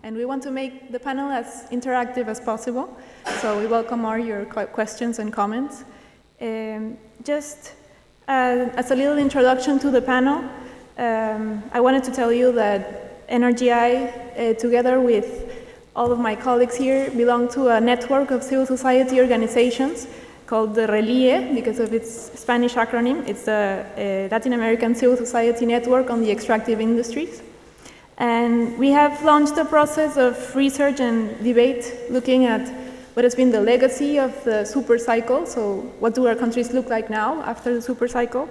And we want to make the panel as interactive as possible, so we welcome all your questions and comments. Just as a little introduction to the panel, I wanted to tell you that NRGI, together with all of my colleagues here, belong to a network of civil society organizations called the RELIE, because of its Spanish acronym. It's the Latin American Civil Society Network on the Extractive Industries. And we have launched a process of research and debate looking at what has been the legacy of the super cycle, so what do our countries look like now after the super cycle,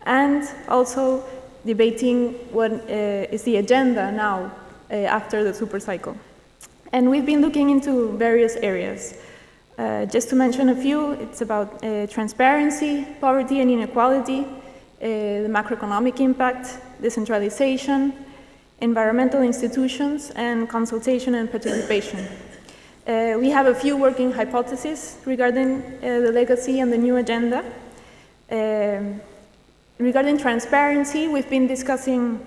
and also debating what is the agenda now after the super cycle. And we've been looking into various areas. Just to mention a few, it's about transparency, poverty and inequality, the macroeconomic impact, decentralization, environmental institutions, and consultation and participation. We have a few working hypotheses regarding the legacy and the new agenda. Regarding transparency, we've been discussing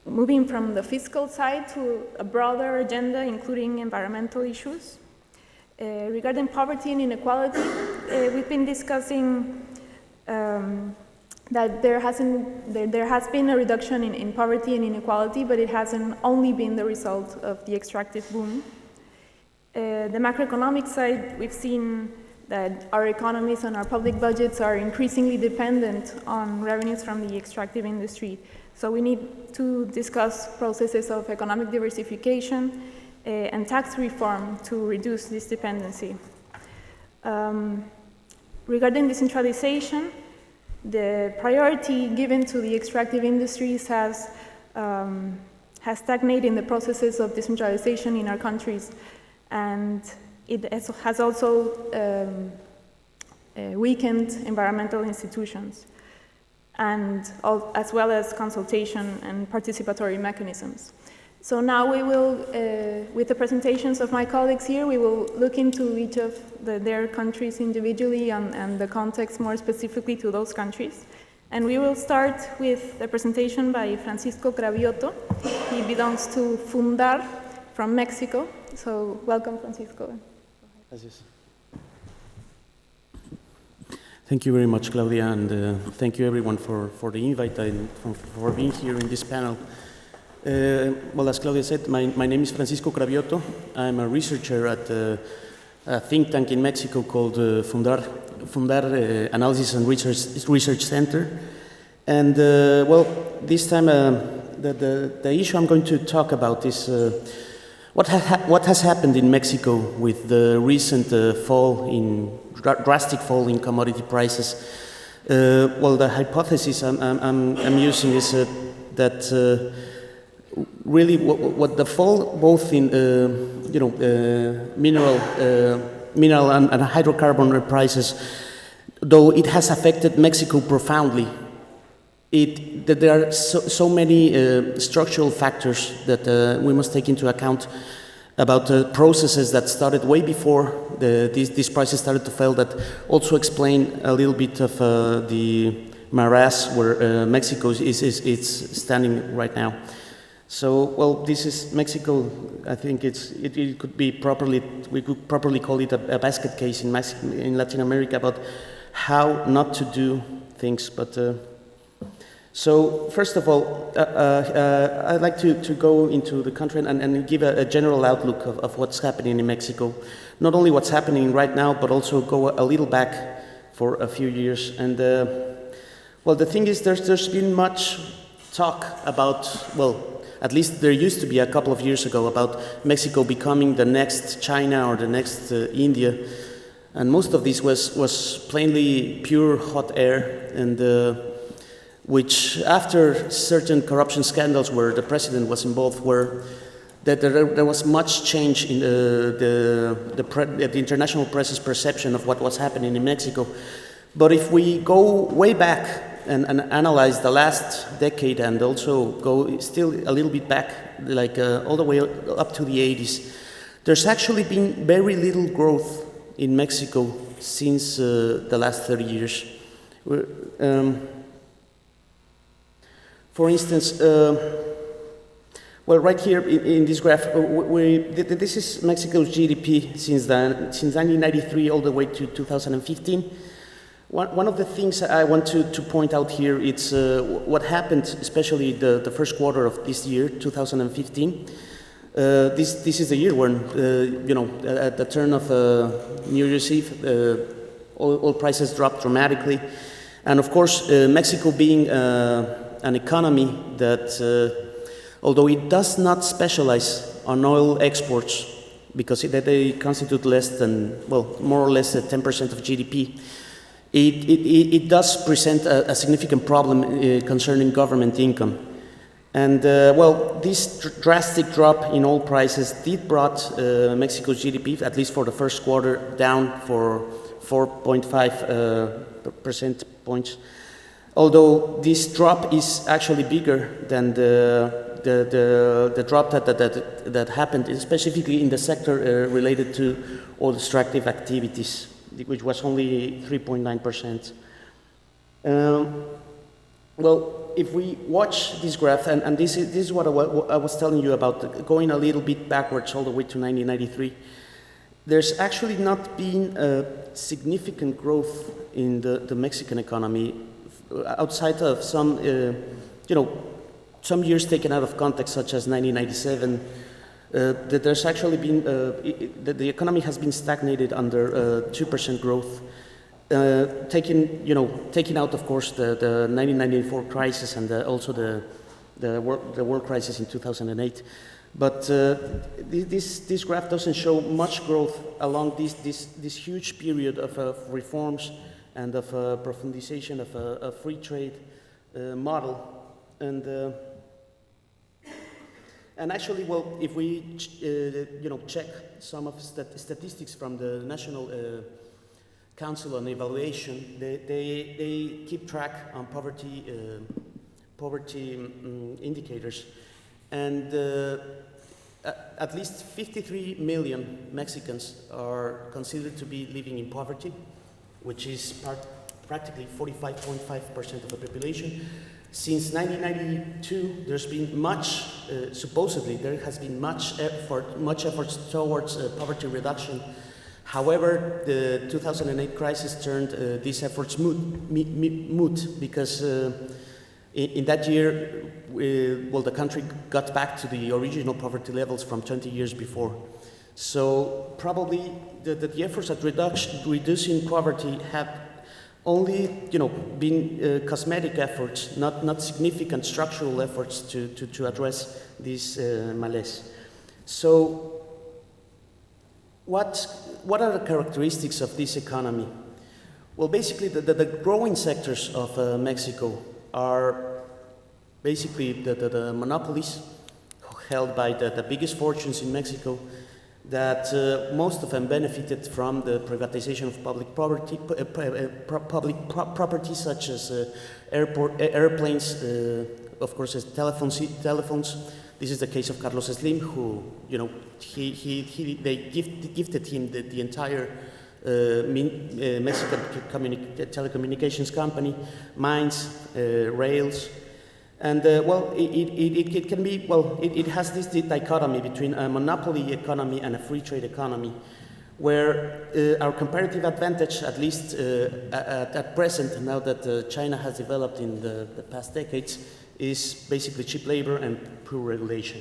moving from the fiscal side to a broader agenda, including environmental issues. Regarding poverty and inequality, we've been discussing that there has been a reduction in poverty and inequality, but it hasn't only been the result of the extractive boom. The macroeconomic side, we've seen that our economies and our public budgets are increasingly dependent on revenues from the extractive industry. So we need to discuss processes of economic diversification and tax reform to reduce this dependency. Regarding decentralization, the priority given to the extractive industries has stagnated in the processes of decentralization in our countries, and it has also weakened environmental institutions, and as well as consultation and participatory mechanisms. So now we will, with the presentations of my colleagues here, we will look into each of their countries individually and the context more specifically to those countries. And we will start with a presentation by Francisco Cravioto. He belongs to FUNDAR from Mexico. So welcome, Francisco. Gracias. Thank you very much, Claudia, and thank you everyone for the invite and for being here in this panel. Well, as Claudia said, my name is Francisco Cravioto. I'm a researcher at a think tank in Mexico called FUNDAR Analysis and Research Center. And well, this time the issue I'm going to talk about is what has happened in Mexico with the recent drastic fall in commodity prices. Well, the hypothesis I'm using is that really what the fall both in mineral and hydrocarbon prices, though it has affected Mexico profoundly, that there are so many structural factors that we must take into account about processes that started way before these prices started to fall, that also explain a little bit of the morass where Mexico is standing right now. So, well, this is Mexico. I think it could be we could properly call it a basket case in Latin America about how not to do things. But so, first of all, I'd like to go into the country and give a general outlook of what's happening in Mexico. Not only what's happening right now, but also go a little back for a few years. And well, the thing is, there's been much talk about, well, at least there used to be a couple of years ago, about Mexico becoming the next China or the next India, and most of this was plainly pure hot air, and which after certain corruption scandals where the president was involved, were that there was much change in the international press's perception of what was happening in Mexico. But if we go way back and analyze the last decade, and also go still a little bit back, like all the way up to the 80s, there's actually been very little growth in Mexico since the last 30 years. For instance, Well, right here in this graph, this is Mexico's GDP since 1993 all the way to 2015. One of the things I want to point out here is what happened, especially the first quarter of this year, 2015. This is the year when, at the turn of New Year's Eve, oil prices dropped dramatically. And of course, Mexico being an economy that, although it does not specialize on oil exports, because they constitute less than, well, more or less 10% of GDP, it does present a significant problem concerning government income. And well, this drastic drop in oil prices did brought Mexico's GDP, at least for the first quarter, down for 4.5 percentage points. Although this drop is actually bigger than the drop that happened, specifically in the sector related to oil extractive activities, which was only 3.9%. Well, if we watch this graph, and this is what I was telling you about, going a little bit backwards all the way to 1993, there's actually not been a significant growth in the Mexican economy outside of some, some years taken out of context, such as 1997. That there's actually been, the economy has been stagnated under 2% growth. Taking out, of course, the 1994 crisis and also the world crisis in 2008. But this graph doesn't show much growth along this huge period of reforms and of profundization of a free trade model. And actually, well, if we check some of statistics from the National Council on Evaluation, they keep track on poverty indicators, and at least 53 million Mexicans are considered to be living in poverty, which is practically 45.5% of the population. Since 1992, there's been supposedly there has been much efforts towards poverty reduction. However, the 2008 crisis turned these efforts moot because in that year, the country got back to the original poverty levels from 20 years before. So probably the efforts at reducing poverty have only, been cosmetic efforts, not significant structural efforts to address this malaise. So, what are the characteristics of this economy? Well, basically, the growing sectors of Mexico are basically the monopolies held by the biggest fortunes in Mexico, that most of them benefited from the privatization of public property such as airplanes, of course, as telephones. This is the case of Carlos Slim, who, they gifted him the entire Mexican telecommunications company, mines, rails. And well, it can be, well, it has this dichotomy between a monopoly economy and a free trade economy, where our comparative advantage, at least at present, now that China has developed in the past decades, is basically cheap labor and poor regulation.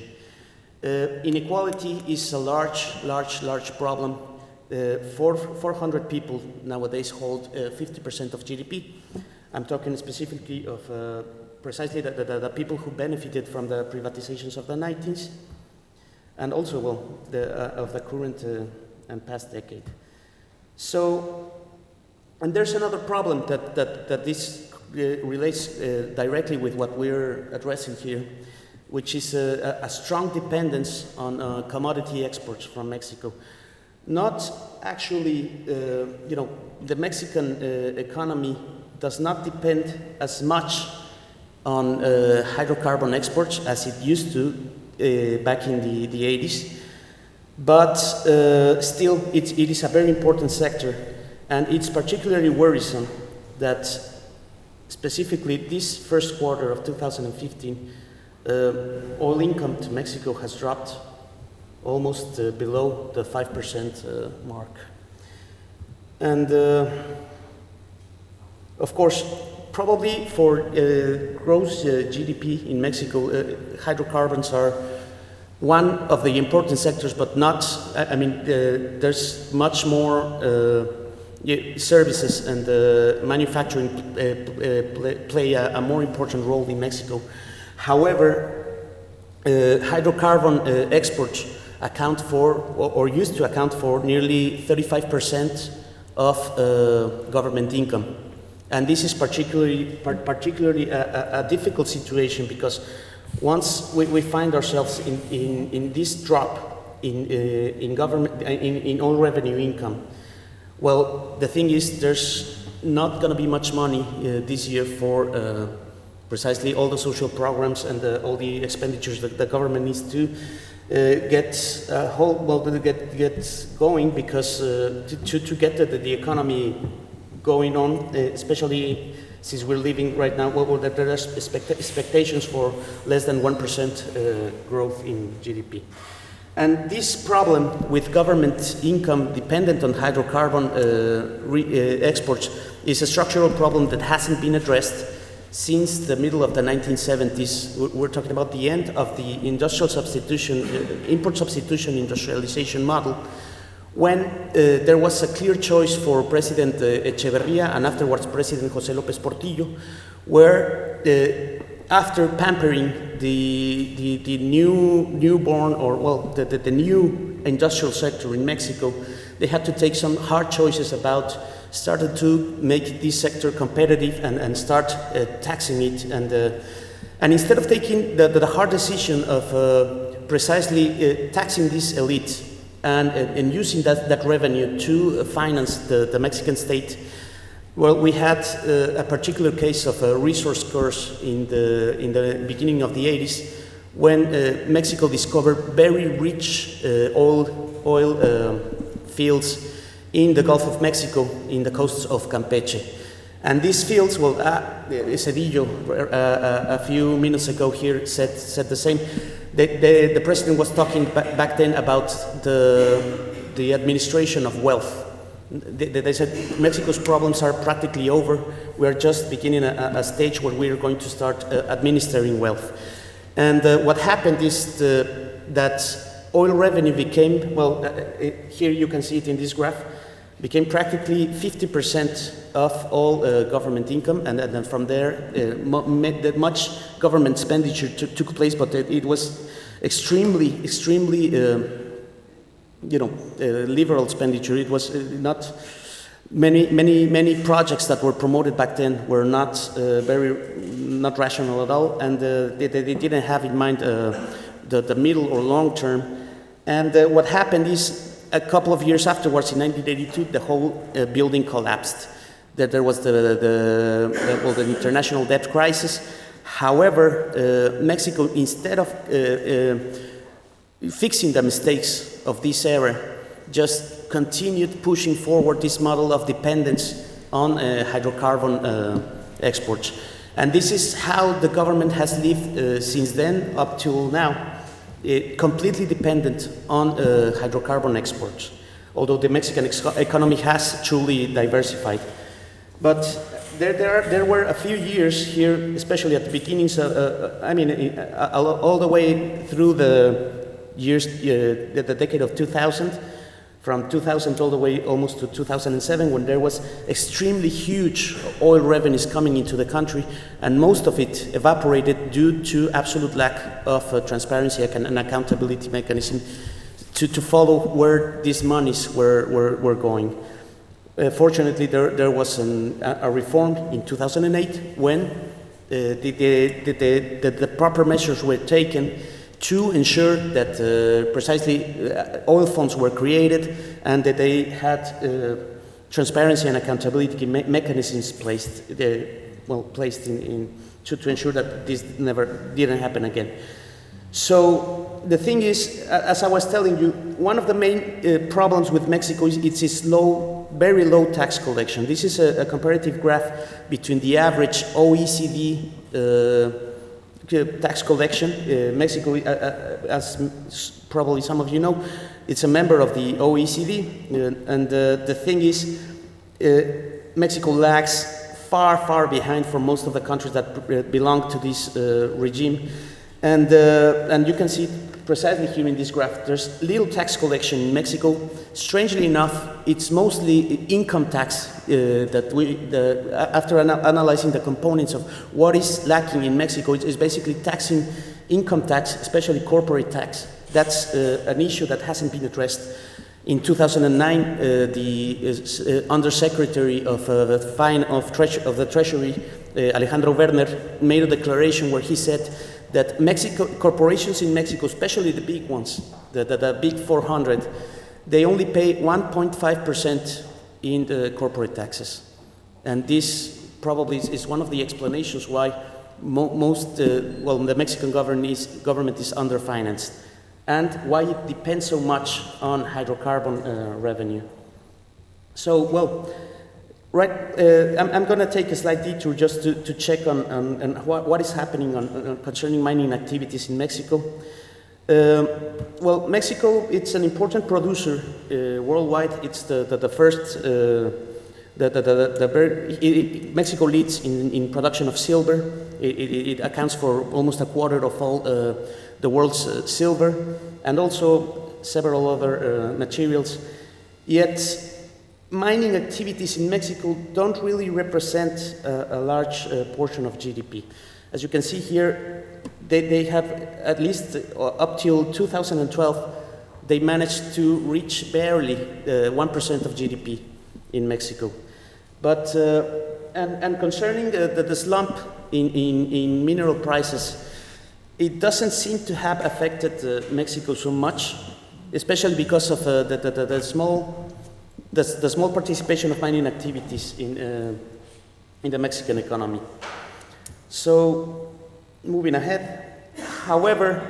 Inequality is a large problem. 400 people nowadays hold 50% of GDP. I'm talking specifically of precisely the people who benefited from the privatizations of the 90s, and also, well, of the current and past decade. So, and there's another problem that this relates directly with what we're addressing here, which is a strong dependence on commodity exports from Mexico. Not actually, the Mexican economy does not depend as much on hydrocarbon exports as it used to back in the 80s, but still it is a very important sector, and it's particularly worrisome that specifically this first quarter of 2015 oil income to Mexico has dropped almost below the 5% mark. And of course, probably for gross GDP in Mexico, hydrocarbons are one of the important sectors, but not, I mean, there's much more services and manufacturing play a more important role in Mexico. However, hydrocarbon exports account for, or used to account for, nearly 35% of government income. And this is particularly a difficult situation, because once we find ourselves in this drop in government, in oil revenue income, well, the thing is, there's not going to be much money this year for precisely all the social programs and all the expenditures that the government needs to get going, because to get the economy going on, especially since we're living right now, there are expectations for less than 1% growth in GDP. And this problem with government income dependent on hydrocarbon exports is a structural problem that hasn't been addressed since the middle of the 1970s. We're talking about the end of the industrial substitution, import substitution industrialization model, when there was a clear choice for President Echeverría and afterwards President José López Portillo, where after pampering the newborn, or well, the new industrial sector in Mexico, they had to take some hard choices about started to make this sector competitive and start taxing it. And instead of taking the hard decision of precisely taxing this elite and using that revenue to finance the Mexican state, well, we had a particular case of a resource curse in the beginning of the 80s, when Mexico discovered very rich oil fields in the Gulf of Mexico, in the coasts of Campeche. And these fields, well, Cedillo a few minutes ago here said the same. The president was talking back then about the administration of wealth. They said Mexico's problems are practically over. We are just beginning a stage where we are going to start administering wealth. And what happened is that oil revenue became, well, here you can see it in this graph, became practically 50% of all government income, and then from there, much government expenditure took place, but it was extremely, liberal expenditure. It was not many projects that were promoted back then were not not rational at all, and they didn't have in mind the middle or long term. And what happened is, a couple of years afterwards, in 1982, the whole building collapsed. That there was the international debt crisis. However, Mexico, instead of fixing the mistakes of this era, just continued pushing forward this model of dependence on hydrocarbon exports. And this is how the government has lived since then up till now, completely dependent on hydrocarbon exports, although the Mexican economy has truly diversified. But there were a few years here, especially at the beginnings, all the way through the years, the decade of 2000, from 2000 all the way almost to 2007, when there was extremely huge oil revenues coming into the country, and most of it evaporated due to absolute lack of transparency and accountability mechanism to follow where these monies were going. Fortunately, there was a reform in 2008 when the proper measures were taken to ensure that precisely oil funds were created and that they had transparency and accountability mechanisms placed in to ensure that this didn't happen again. So the thing is, as I was telling you, one of the main problems with Mexico is its very low tax collection. This is a comparative graph between the average OECD tax collection. Mexico, as probably some of you know, it's a member of the OECD, and the thing is, Mexico lags far behind for most of the countries that belong to this regime. And you can see precisely here in this graph, there's little tax collection in Mexico. Strangely enough, it's mostly income tax after analyzing the components of what is lacking in Mexico, it's basically taxing income tax, especially corporate tax. That's an issue that hasn't been addressed. In 2009, the Undersecretary of the Treasury, Alejandro Werner, made a declaration where he said that corporations in Mexico, especially the big ones, the big 400, they only pay 1.5% in the corporate taxes. And this probably is one of the explanations why the Mexican government is underfinanced, and why it depends so much on hydrocarbon revenue. So, I'm going to take a slight detour just to check on what is happening concerning mining activities in Mexico. Mexico, it's an important producer worldwide. It's the first. Mexico leads in production of silver. It accounts for almost a quarter of all the world's silver, and also several other materials. Yet, mining activities in Mexico don't really represent a large portion of GDP. As you can see here, they have, at least up till 2012, they managed to reach barely 1% of GDP in Mexico. But, and concerning the slump in mineral prices, it doesn't seem to have affected Mexico so much, especially because of the small participation of mining activities in the Mexican economy. So, moving ahead, however,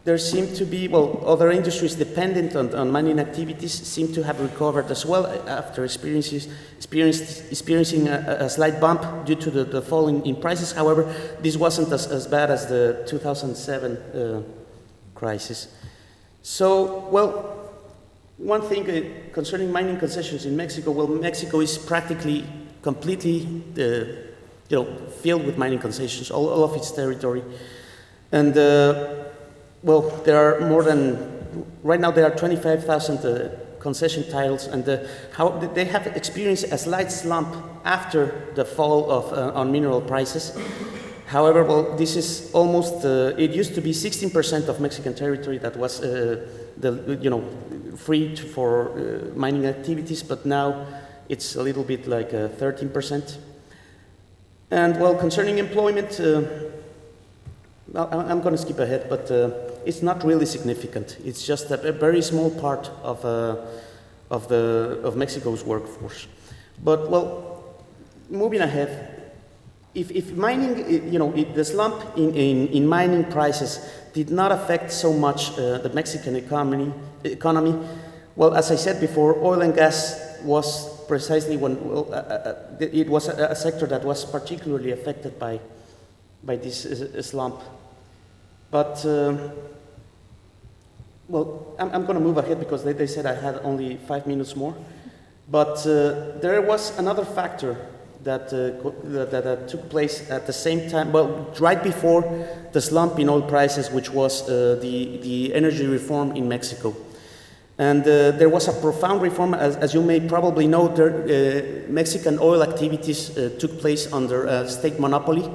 there seem to be, other industries dependent on mining activities seem to have recovered as well after experiencing a slight bump due to the fall in prices. However, this wasn't as bad as the 2007 crisis. So, one thing concerning mining concessions in Mexico, Mexico is practically completely filled with mining concessions, all of its territory. And there are right now there are 25,000 concession titles, and they have experienced a slight slump after the fall on mineral prices. However, this is almost, it used to be 16% of Mexican territory that was free for mining activities, but now it's a little bit like 13%. And concerning employment, I'm going to skip ahead, but it's not really significant. It's just a very small part of Mexico's workforce. But moving ahead, if mining, the slump in mining prices did not affect so much the Mexican economy. As I said before, oil and gas was precisely it was a sector that was particularly affected by this slump. But I'm going to move ahead because they said I had only 5 minutes more. But there was another factor that took place at the same time, right before the slump in oil prices, which was the energy reform in Mexico. And there was a profound reform, as you may probably know. Mexican oil activities took place under a state monopoly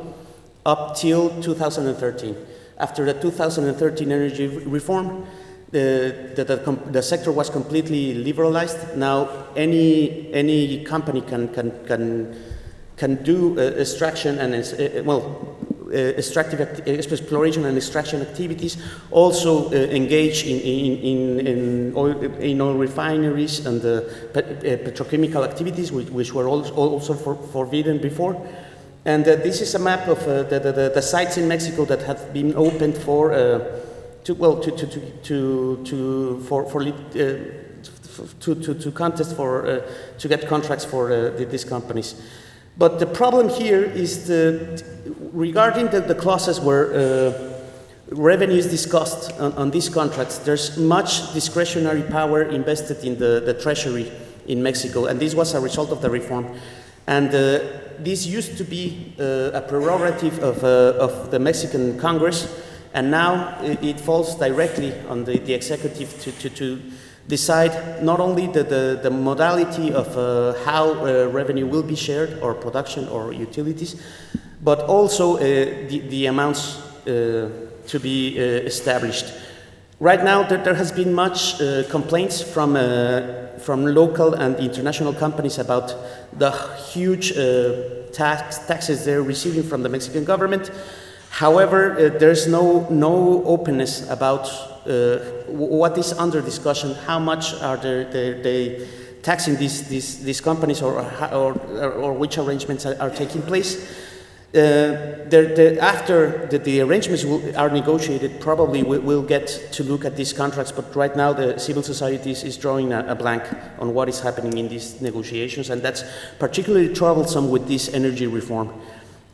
up till 2013. After the 2013 energy reform, the sector was completely liberalized. Now any company can do extraction and exploration and extraction activities. Also engage in oil refineries and petrochemical activities, which were also forbidden before. And this is a map of the sites in Mexico that have been opened to contest to get contracts for these companies. But the problem here is regarding the clauses where revenue is discussed on these contracts, there's much discretionary power invested in the treasury in Mexico, and this was a result of the reform. And this used to be a prerogative of the Mexican Congress, and now it falls directly on the executive to decide not only the modality of how revenue will be shared, or production or utilities, but also the amounts to be established. Right now, there has been much complaints from local and international companies about the huge taxes they're receiving from the Mexican government. However, there's no openness about what is under discussion, how much are they taxing these companies, or which arrangements are taking place. After the arrangements are negotiated, probably we'll get to look at these contracts, but right now the civil society is drawing a blank on what is happening in these negotiations, and that's particularly troublesome with this energy reform.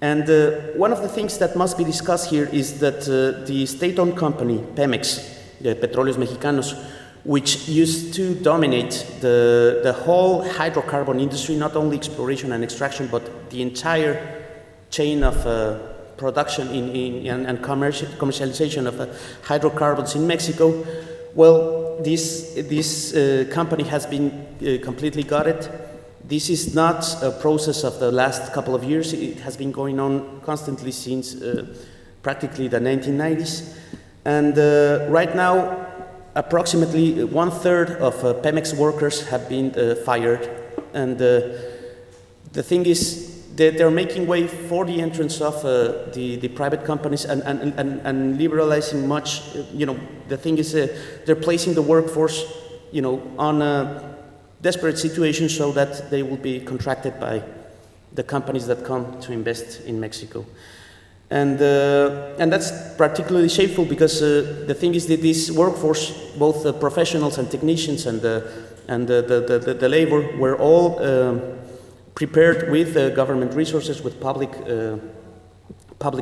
And one of the things that must be discussed here is that the state-owned company, Pemex, the Petróleos Mexicanos, which used to dominate the whole hydrocarbon industry, not only exploration and extraction, but the entire chain of production and commercialization of hydrocarbons in Mexico. Well, this company has been completely gutted. This is not a process of the last couple of years. It has been going on constantly since practically the 1990s. And right now, approximately 1/3 of Pemex workers have been fired. And the thing is, they're making way for the entrance of the private companies and liberalizing much. The thing is, they're placing the workforce, on a desperate situation so that they will be contracted by the companies that come to invest in Mexico. And that's particularly shameful because the thing is that this workforce, both the professionals and technicians and the labor, were all prepared with government resources, with public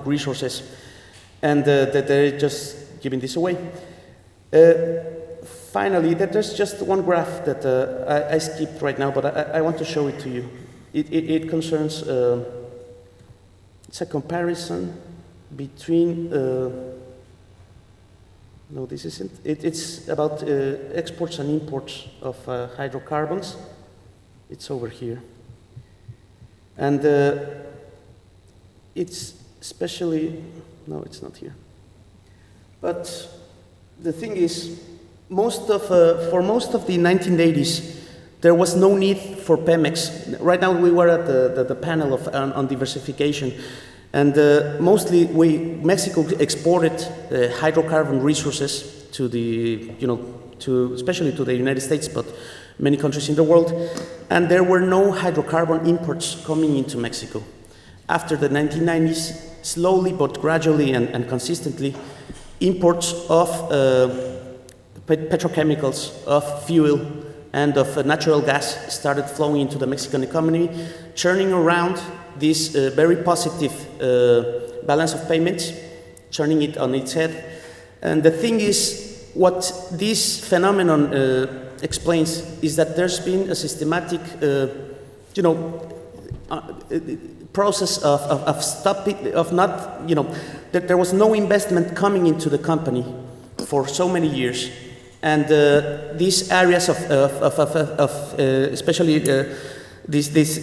resources, and that they're just giving this away. Finally, there's just one graph that I skipped right now, but I want to show it to you. It concerns, it's a comparison between, no, this isn't. It's about exports and imports of hydrocarbons. It's over here. And it's especially, no, it's not here. But the thing is, for most of the 1980s, there was no need for Pemex. Right now, we were at the panel on diversification, and mostly Mexico exported hydrocarbon resources to especially to the United States, but many countries in the world, and there were no hydrocarbon imports coming into Mexico. After the 1990s, slowly but gradually and consistently, imports of petrochemicals, of fuel, and of natural gas started flowing into the Mexican economy, churning around this very positive balance of payments, turning it on its head. And the thing is, what this phenomenon explains is that there's been a systematic, process of stopping, of not, that there was no investment coming into the company for so many years, and these areas especially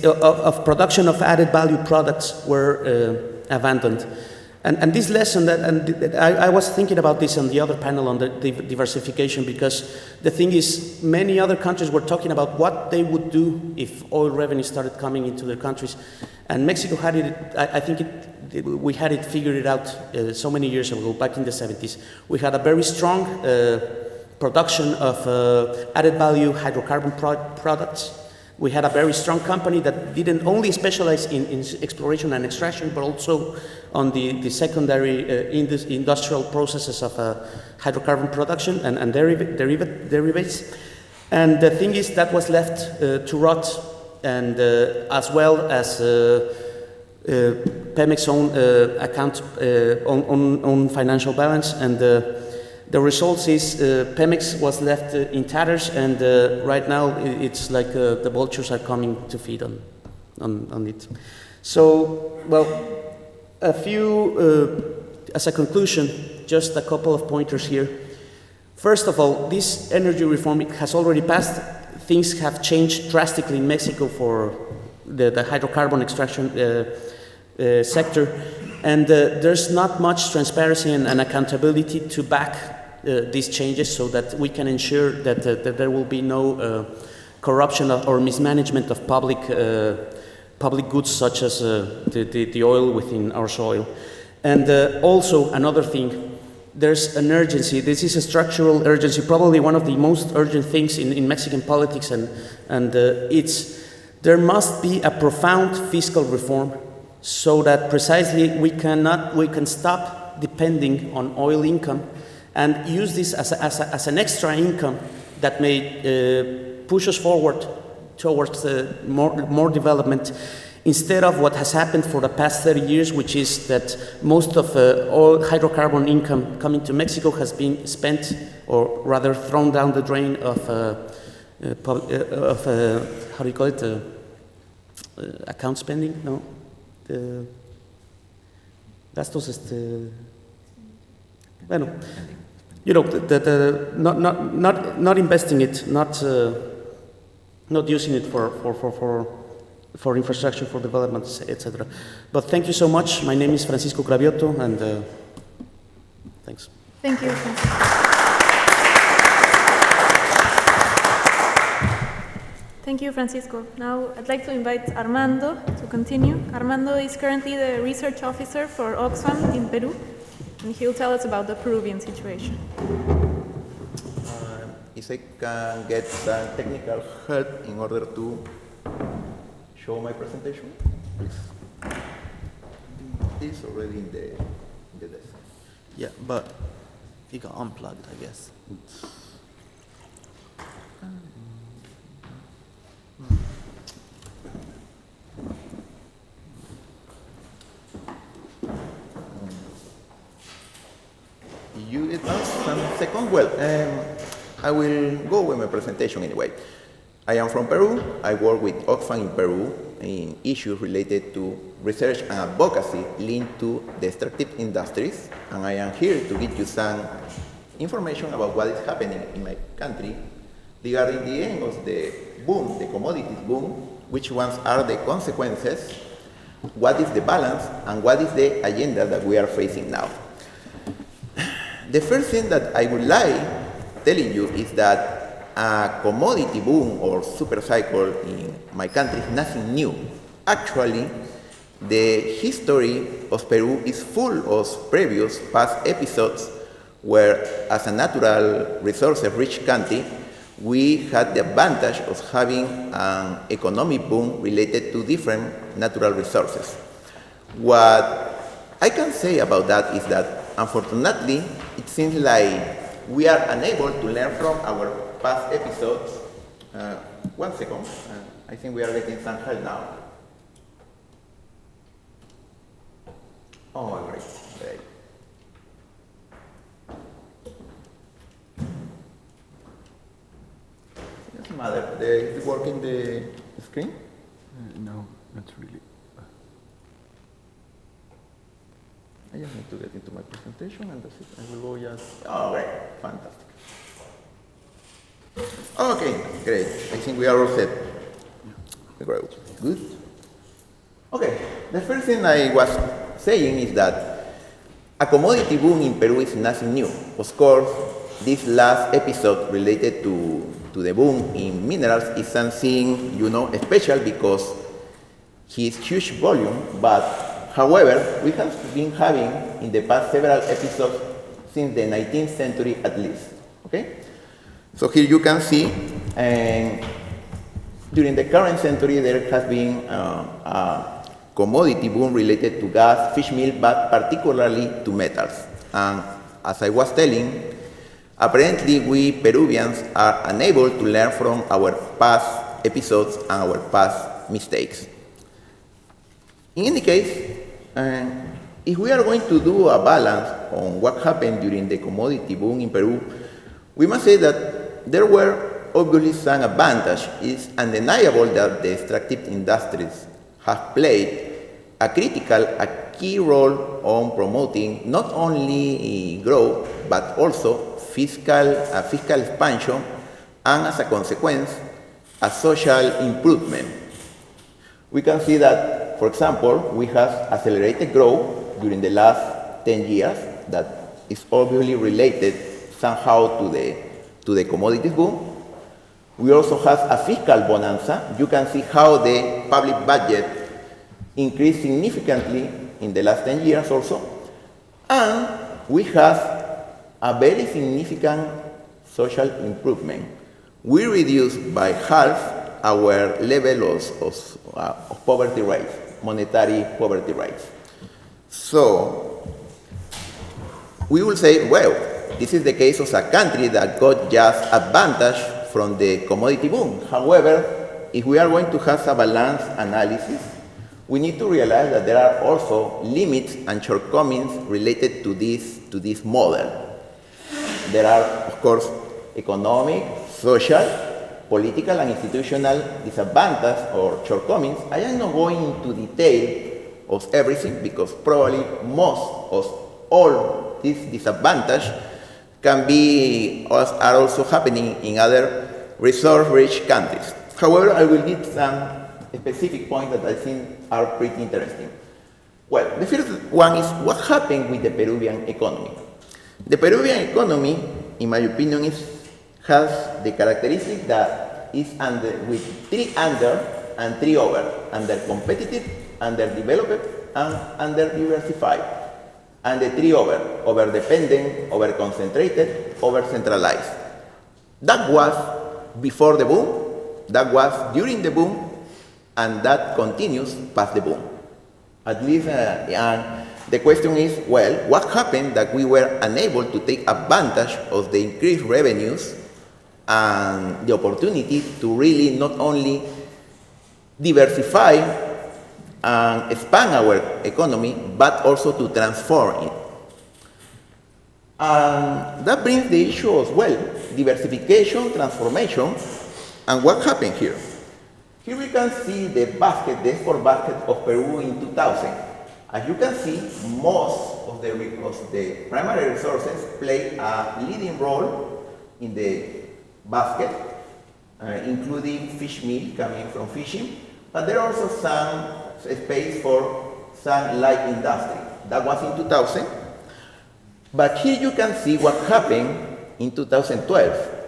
of production of added value products were abandoned. And this lesson, I was thinking about this on the other panel on the diversification, because the thing is, many other countries were talking about what they would do if oil revenue started coming into their countries. And Mexico had it, I think we had it figured out so many years ago, back in the 70s. We had a very strong production of added value hydrocarbon products. We had a very strong company that didn't only specialize in exploration and extraction, but also on the secondary industrial processes of hydrocarbon production and derivatives. And the thing is, that was left to rot, and as well as Pemex's own account, own financial balance, and the results is Pemex was left in tatters, and right now it's like the vultures are coming to feed on it. So, well, a few, as a conclusion, just a couple of pointers here. First of all, this energy reform has already passed. Things have changed drastically in Mexico for the hydrocarbon extraction sector, and there's not much transparency and accountability to back these changes so that we can ensure that, that there will be no corruption or mismanagement of public goods such as the oil within our soil. And also another thing, there's an urgency. This is a structural urgency, probably one of the most urgent things in Mexican politics, and there must be a profound fiscal reform so that precisely we can stop depending on oil income and use this as an extra income that may push us forward towards more development, instead of what has happened for the past 30 years, which is that most of all hydrocarbon income coming to Mexico has been spent, or rather thrown down the drain of how do you call it, account spending? No, gastos. Bueno, you know, not investing it, not using it for infrastructure, for development, etc. But thank you so much. My name is Francisco Cravioto, and thanks. Thank you. Thank you, Francisco. Now I'd like to invite Armando to continue. Armando is currently the research officer for OXFAM in Peru, and he'll tell us about the Peruvian situation. If I can get some technical help in order to show my presentation, please. It's already in the desk. Yeah, but you got unplugged, I guess. You advance some second? Well, I will go with my presentation anyway. I am from Peru. I work with OXFAM in Peru in issues related to research and advocacy linked to the extractive industries, and I am here to give you some information about what is happening in my country regarding the end of the boom, the commodities boom, which ones are the consequences, what is the balance, and what is the agenda that we are facing now. The first thing that I would like telling you is that a commodity boom or super cycle in my country is nothing new. Actually, the history of Peru is full of previous past episodes where, as a natural resource-rich country, we had the advantage of having an economic boom related to different natural resources. What I can say about that is that, unfortunately, it seems like we are unable to learn from our past episodes. 1 second. I think we are getting some help now. Oh, great. Great. It doesn't matter. Is it working the screen? No, not really. I just need to get into my presentation and that's it. I will go just... Oh, great. Fantastic. Okay, great. I think we are all set. Great. Good. Okay, the first thing I was saying is that a commodity boom in Peru is nothing new. Of course, this last episode related to the boom in minerals is something, you know, special because his huge volume, but however, we have been having in the past several episodes since the 19th century at least, okay? So here you can see, during the current century there has been a commodity boom related to gas, fish meal, but particularly to metals. And as I was telling, apparently we Peruvians are unable to learn from our past episodes and our past mistakes. In any case, if we are going to do a balance on what happened during the commodity boom in Peru, we must say that there were obviously some advantages. It's undeniable that the extractive industries have played a key role on promoting not only growth, but also fiscal expansion, and as a consequence, a social improvement. We can see that, for example, we have accelerated growth during the last 10 years that is obviously related somehow to the commodities boom. We also have a fiscal bonanza. You can see how the public budget increased significantly in the last 10 years also. And we have a very significant social improvement. We reduced by half our level of poverty rates, monetary poverty rates. So we will say, well, this is the case of a country that got just advantage from the commodity boom. However, if we are going to have a balanced analysis, we need to realize that there are also limits and shortcomings related to this model. There are, of course, economic, social, political, and institutional disadvantages or shortcomings. I am not going into detail of everything because probably most of all these disadvantages are also happening in other resource-rich countries. However, I will give some specific points that I think are pretty interesting. Well, the first one is what happened with the Peruvian economy. The Peruvian economy, in my opinion, has the characteristic that is with 3 under and 3 over. Under competitive, under developed, and under diversified. And the 3 over dependent, over concentrated, over centralized. That was before the boom, that was during the boom, and that continues past the boom. At least, and the question is, well, what happened that we were unable to take advantage of the increased revenues and the opportunity to really not only diversify and expand our economy, but also to transform it. And that brings the issue as well, diversification, transformation, and what happened here. Here we can see the export basket of Peru in 2000. As you can see, most of the primary resources play a leading role in the basket, including fish meal coming from fishing, but there are also some space for some light industry. That was in 2000. But here you can see what happened in 2012.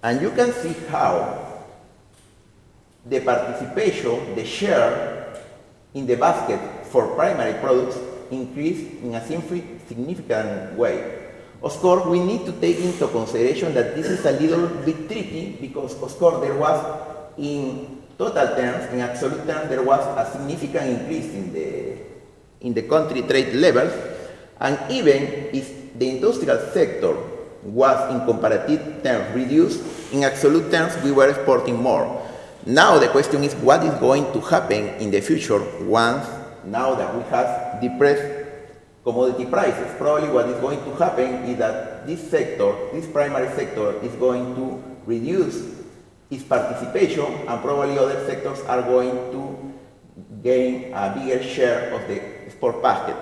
And you can see how the participation, the share in the basket for primary products increased in a significant way. Of course, we need to take into consideration that this is a little bit tricky because, of course, there was in total terms, in absolute terms, there was a significant increase in the country trade levels, and even if the industrial sector was in comparative terms reduced, in absolute terms we were exporting more. Now the question is what is going to happen in the future now that we have depressed commodity prices. Probably what is going to happen is that this sector, this primary sector, is going to reduce its participation, and probably other sectors are going to gain a bigger share of the export basket.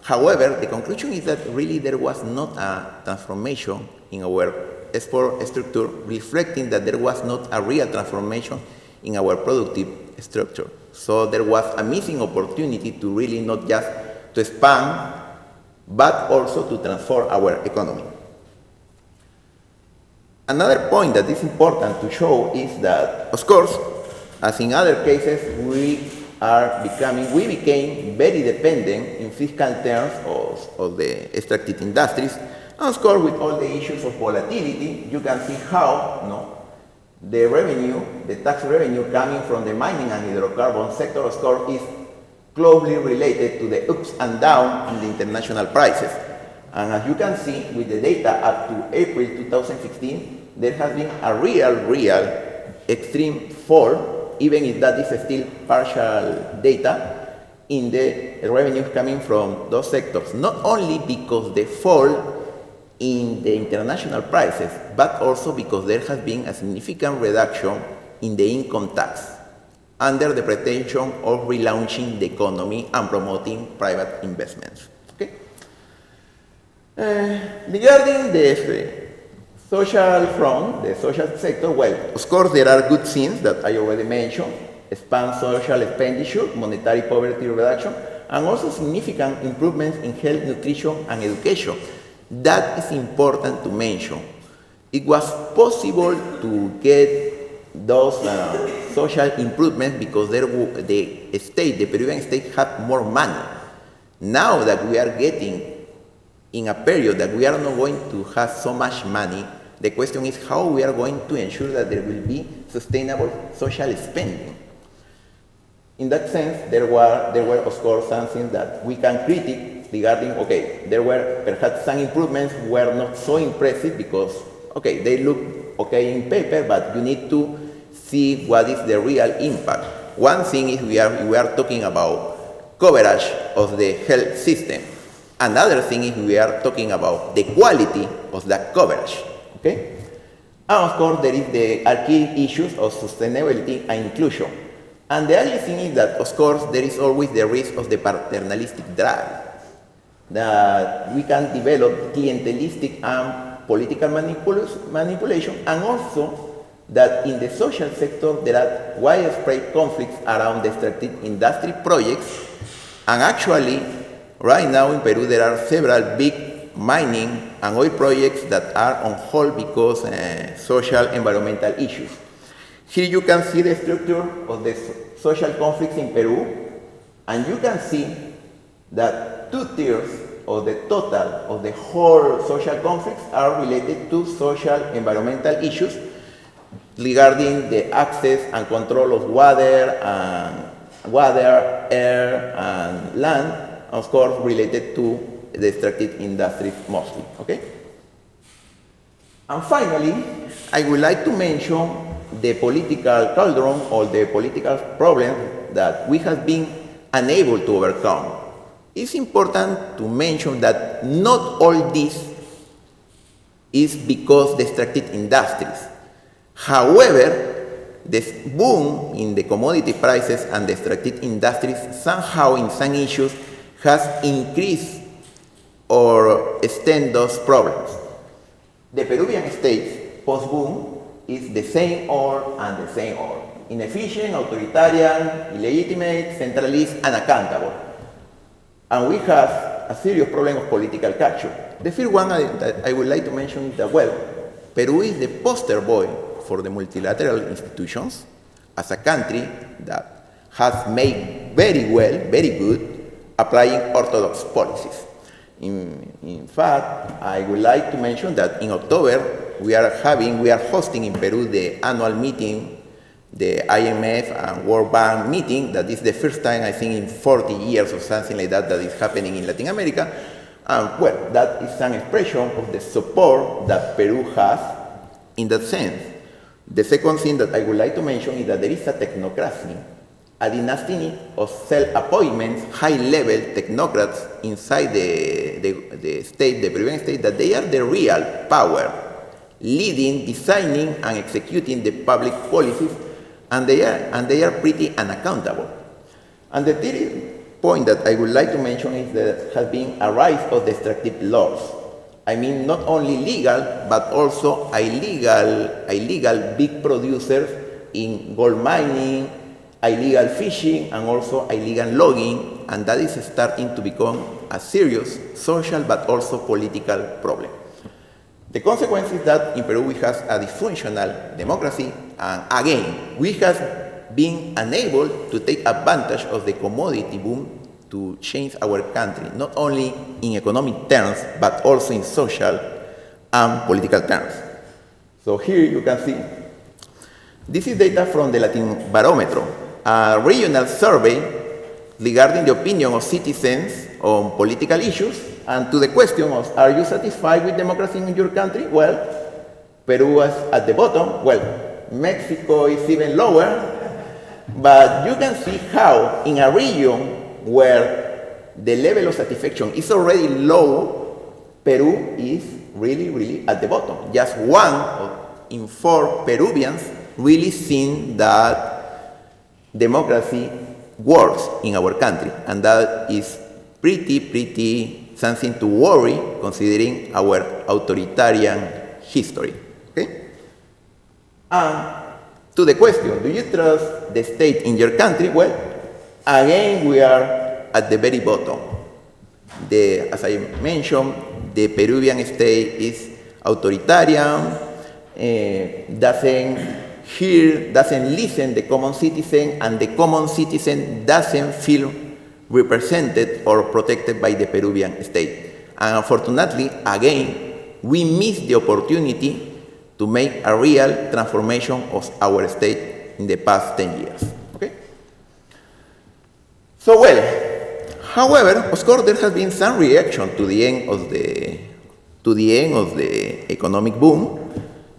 However, the conclusion is that really there was not a transformation in our export structure, reflecting that there was not a real transformation in our productive structure. So there was a missing opportunity to really not just to expand, but also to transform our economy. Another point that is important to show is that, of course, as in other cases, we became very dependent in fiscal terms of the extractive industries. And of course, with all the issues of volatility, you can see how the revenue, the tax revenue coming from the mining and hydrocarbon sector, of course, is closely related to the ups and downs in the international prices. And as you can see, with the data up to April 2016, there has been a real extreme fall, even if that is still partial data, in the revenues coming from those sectors, not only because they fall in the international prices, but also because there has been a significant reduction in the income tax under the pretension of relaunching the economy and promoting private investments. Okay? Regarding the social front, the social sector, well, of course there are good things that I already mentioned: expand social expenditure, monetary poverty reduction, and also significant improvements in health, nutrition, and education. That is important to mention. It was possible to get those social improvements because the Peruvian state had more money. Now that we are getting in a period that we are not going to have so much money, the question is how we are going to ensure that there will be sustainable social spending. In that sense, there were of course something that we can critique regarding, okay, there were perhaps some improvements were not so impressive because, okay, they look okay in paper, but you need to see what is the real impact. One thing is we are talking about coverage of the health system. Another thing is we are talking about the quality of that coverage, okay? And of course, there is the key issues of sustainability and inclusion. And the other thing is that, of course, there is always the risk of the paternalistic drive, that we can develop clientelistic and political manipulation, and also that in the social sector there are widespread conflicts around extractive industry projects, and actually right now in Peru there are several big mining and oil projects that are on hold because social environmental issues. Here you can see the structure of the social conflicts in Peru, and you can see that 2/3 of the total of the whole social conflicts are related to social environmental issues regarding the access and control of water, air, and land, of course related to the extractive industries mostly, okay? And finally, I would like to mention the political cauldron or the political problem that we have been unable to overcome. It's important to mention that not all this is because the extractive industries. However, this boom in the commodity prices and the extractive industries somehow in some issues has increased or extended those problems. The Peruvian state post-boom is the same old and the same old: inefficient, authoritarian, illegitimate, centralist, and unaccountable. And we have a serious problem of political culture. The first one that I would like to mention is that, well, Peru is the poster boy for the multilateral institutions as a country that has made very well, very good, applying orthodox policies. In fact, I would like to mention that in October, we are hosting in Peru the annual meeting, the IMF and World Bank meeting. That is the first time, I think, in 40 years or something like that is happening in Latin America. And well, that is an expression of the support that Peru has in that sense. The second thing that I would like to mention is that there is a technocracy, a dynasty of self-appointments, high-level technocrats inside the state, the Peruvian state, that they are the real power, leading, designing, and executing the public policies, and they are pretty unaccountable. And the third point that I would like to mention is that there has been a rise of destructive laws. I mean, not only legal, but also illegal big producers in gold mining, illegal fishing, and also illegal logging, and that is starting to become a serious social but also political problem. The consequence is that in Peru we have a dysfunctional democracy, and again, we have been unable to take advantage of the commodity boom to change our country, not only in economic terms, but also in social and political terms. So here you can see, this is data from the Latin Barometro, a regional survey regarding the opinion of citizens on political issues, and to the question of, are you satisfied with democracy in your country? Well, Peru is at the bottom. Well, Mexico is even lower, but you can see how in a region where the level of satisfaction is already low, Peru is really, really at the bottom. Just 1 in 4 Peruvians really think that democracy works in our country, and that is pretty something to worry considering our authoritarian history. Okay? And to the question, do you trust the state in your country? Well, again, we are at the very bottom. As I mentioned, the Peruvian state is authoritarian, doesn't listen the common citizen, and the common citizen doesn't feel represented or protected by the Peruvian state. And unfortunately, again, we miss the opportunity to make a real transformation of our state in the past 10 years. Okay? So, well, however, of course, there has been some reaction to the end of the economic boom,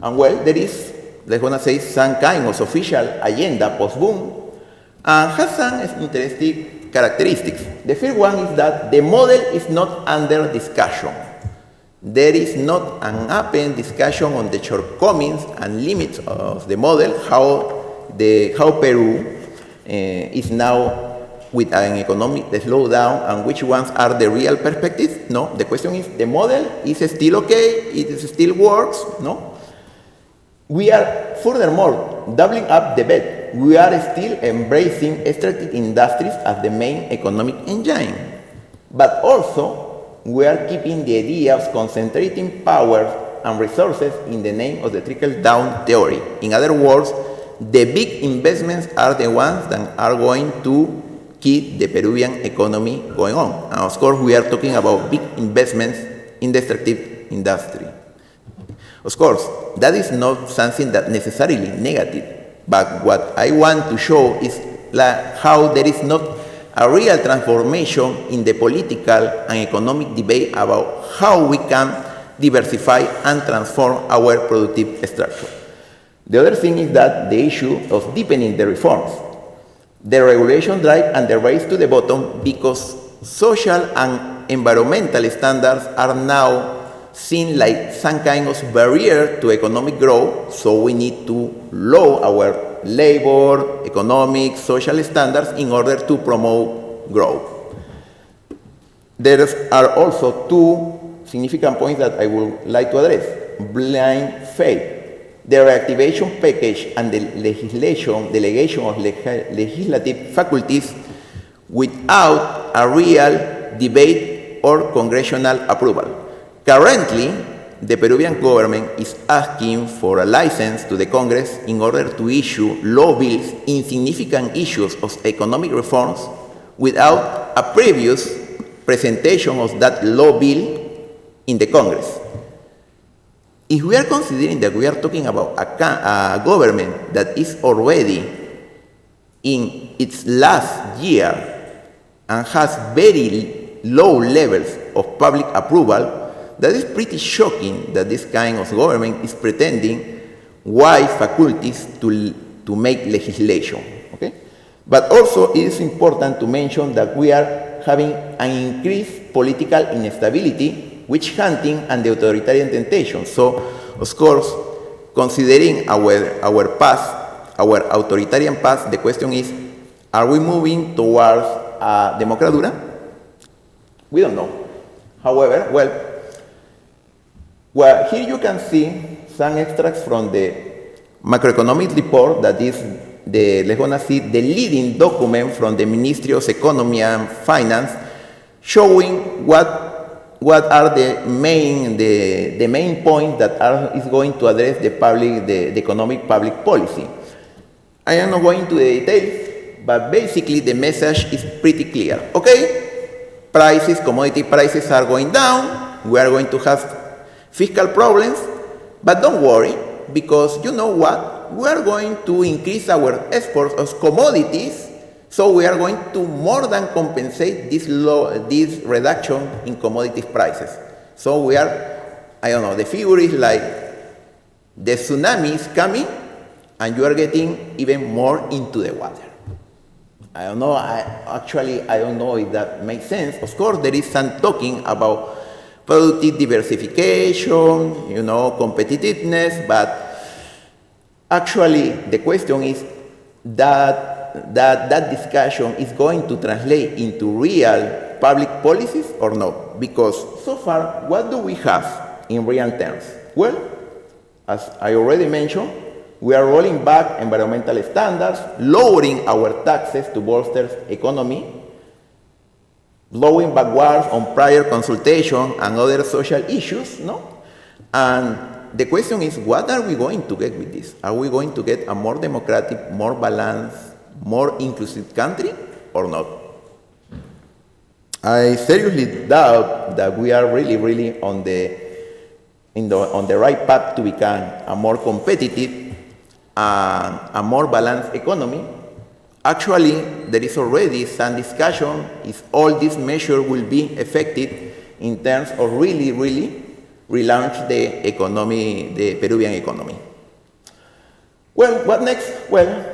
and well, there is, let's gonna say, some kind of official agenda post-boom, and has some interesting characteristics. The first one is that the model is not under discussion. There is not an open discussion on the shortcomings and limits of the model, how Peru is now with an economic slowdown, and which ones are the real perspectives. No, the question is, the model is still okay, it still works, no? We are, furthermore, doubling up the bet. We are still embracing extractive industries as the main economic engine. But also, we are keeping the idea of concentrating power and resources in the name of the trickle-down theory. In other words, the big investments are the ones that are going to keep the Peruvian economy going on. And of course, we are talking about big investments in the extractive industry. Of course, that is not something that necessarily negative, but what I want to show is how there is not a real transformation in the political and economic debate about how we can diversify and transform our productive structure. The other thing is that the issue of deepening the reforms, the regulation drive and the race to the bottom, because social and environmental standards are now seen like some kind of barrier to economic growth, so we need to lower our labor, economic, social standards in order to promote growth. There are also two significant points that I would like to address. Blind faith. The reactivation package and the delegation of legislative faculties without a real debate or congressional approval. Currently, the Peruvian government is asking for a license to the Congress in order to issue law bills in significant issues of economic reforms without a previous presentation of that law bill in the Congress. If we are considering that we are talking about a government that is already in its last year and has very low levels of public approval, that is pretty shocking that this kind of government is pretending wide faculties to make legislation. Okay? But also it is important to mention that we are having an increased political instability, witch hunting, and the authoritarian temptation. So, of course, considering our past, our authoritarian past, the question is, are we moving towards a democratura? We don't know. However, well, here you can see some extracts from the macroeconomic report that is let's gonna see the leading document from the Ministry of Economy and Finance, showing what are the main points that is going to address the economic public policy. I am not going to the details, but basically the message is pretty clear. Okay, commodity prices are going down. We are going to have fiscal problems, but don't worry, because you know what? We are going to increase our exports of commodities, so we are going to more than compensate this reduction in commodity prices. So we are, I don't know, the figure is like the tsunami is coming and you are getting even more into the water. I don't know, actually I don't know if that makes sense. Of course, there is some talking about productive diversification, you know, competitiveness, but actually the question is that discussion is going to translate into real public policies or not? Because so far, what do we have in real terms? Well, as I already mentioned, we are rolling back environmental standards, lowering our taxes to bolster economy, blowing backwards on prior consultation and other social issues, no? And the question is, what are we going to get with this? Are we going to get a more democratic, more balanced, more inclusive country or not? I seriously doubt that we are really on the right path to become a more competitive and a more balanced economy. Actually, there is already some discussion if all these measures will be effective in terms of really relaunch the economy, the Peruvian economy. Well, what next? Well,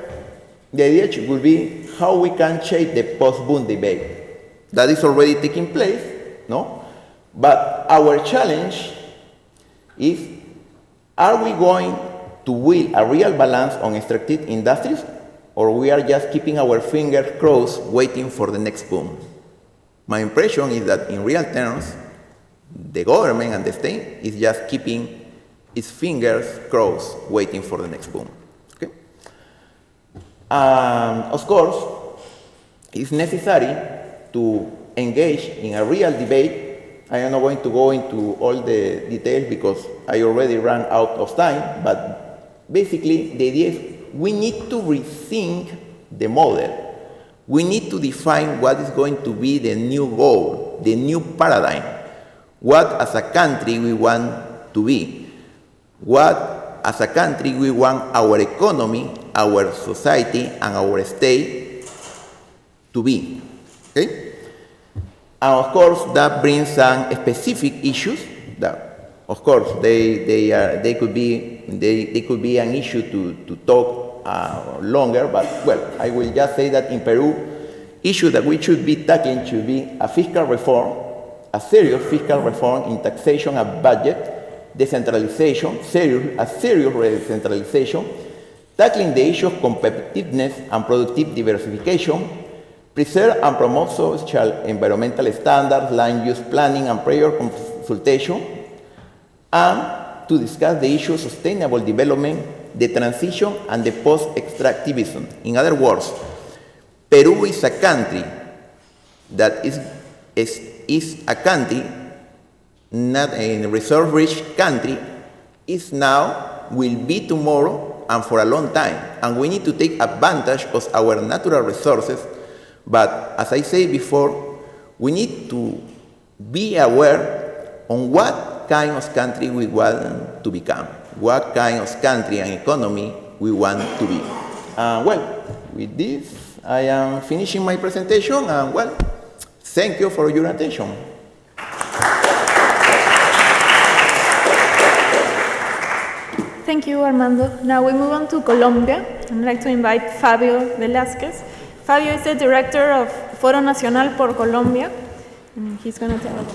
the idea will be how we can shape the post-boom debate. That is already taking place, no? But our challenge is, are we going to will a real balance on extractive industries, or we are just keeping our fingers crossed waiting for the next boom? My impression is that in real terms, the government and the state is just keeping its fingers crossed waiting for the next boom. Okay? Of course, it's necessary to engage in a real debate. I am not going to go into all the details because I already ran out of time, but basically the idea is we need to rethink the model. We need to define what is going to be the new goal, the new paradigm, what as a country we want to be, what as a country we want our economy, our society, and our state to be. Okay? And of course, that brings some specific issues that, of course, they could be an issue to talk longer, but well, I will just say that in Peru, issue that we should be tackling should be a fiscal reform, a serious fiscal reform in taxation and budget, decentralization, a serious decentralization, tackling the issue of competitiveness and productive diversification, preserve and promote social environmental standards, land use planning and prior consultation, and to discuss the issue of sustainable development, the transition and the post-extractivism. In other words, Peru is a country that is a country, not a resource-rich country, is now, will be tomorrow, and for a long time. And we need to take advantage of our natural resources. But as I said before, we need to be aware on what kind of country we want to become, what kind of country and economy we want to be. Well, with this, I am finishing my presentation, and well, thank you for your attention. Thank you, Armando. Now we move on to Colombia. I'd like to invite Fabio Velásquez. Fabio is the director of Foro Nacional por Colombia, and he's going to tell us.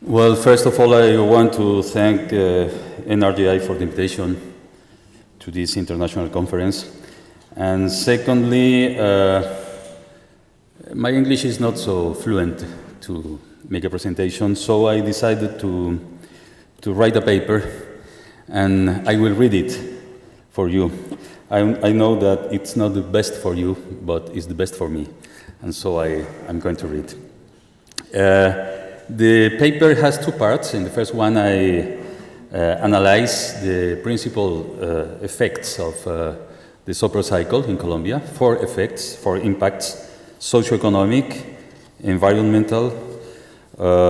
Well, first of all, I want to thank NRGI for the invitation to this international conference. And secondly, my English is not so fluent to make a presentation, so I decided to write a paper, and I will read it for you. I know that it's not the best for you, but it's the best for me, and so I'm going to read. The paper has two parts. In the first one, I analyze the principal effects of the super cycle in Colombia, 4 effects, 4 impacts: socioeconomic, environmental,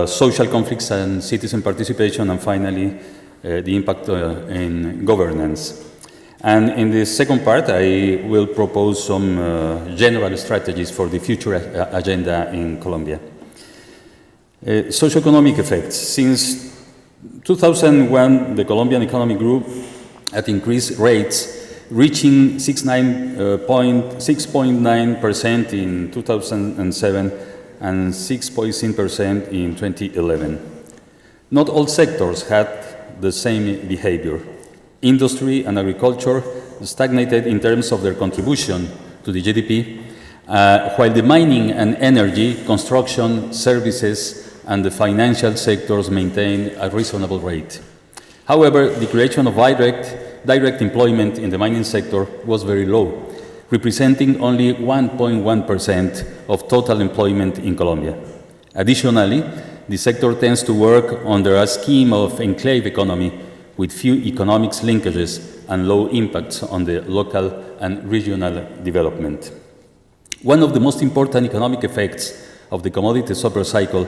social conflicts and citizen participation, and finally, the impact in governance. And in the second part, I will propose some general strategies for the future agenda in Colombia. Socioeconomic effects. Since 2001, the Colombian economy grew at increased rates, reaching 6.9% in 2007 and 6.6% in 2011. Not all sectors had the same behavior. Industry and agriculture stagnated in terms of their contribution to the GDP, while the mining and energy, construction, services, and the financial sectors maintained a reasonable rate. However, the creation of direct employment in the mining sector was very low, representing only 1.1% of total employment in Colombia. Additionally, the sector tends to work under a scheme of enclave economy with few economics linkages and low impacts on the local and regional development. One of the most important economic effects of the commodity supercycle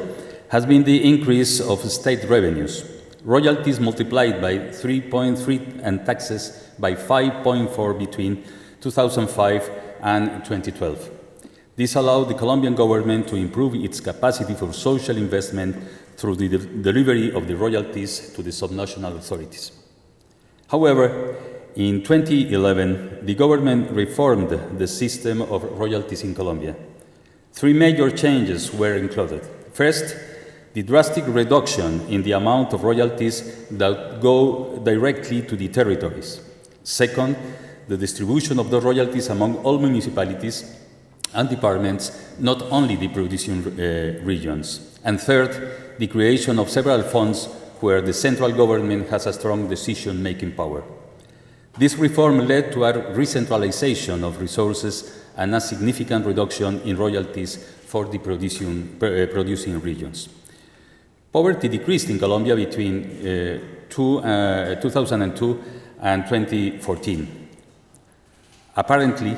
has been the increase of state revenues. Royalties multiplied by 3.3 and taxes by 5.4 between 2005 and 2012. This allowed the Colombian government to improve its capacity for social investment through the delivery of the royalties to the subnational authorities. However, in 2011, the government reformed the system of royalties in Colombia. Three major changes were included. First, the drastic reduction in the amount of royalties that go directly to the territories. Second, the distribution of the royalties among all municipalities and departments, not only the producing regions. And third, the creation of several funds where the central government has a strong decision-making power. This reform led to a recentralization of resources and a significant reduction in royalties for the producing regions. Poverty decreased in Colombia between 2002 and 2014. Apparently,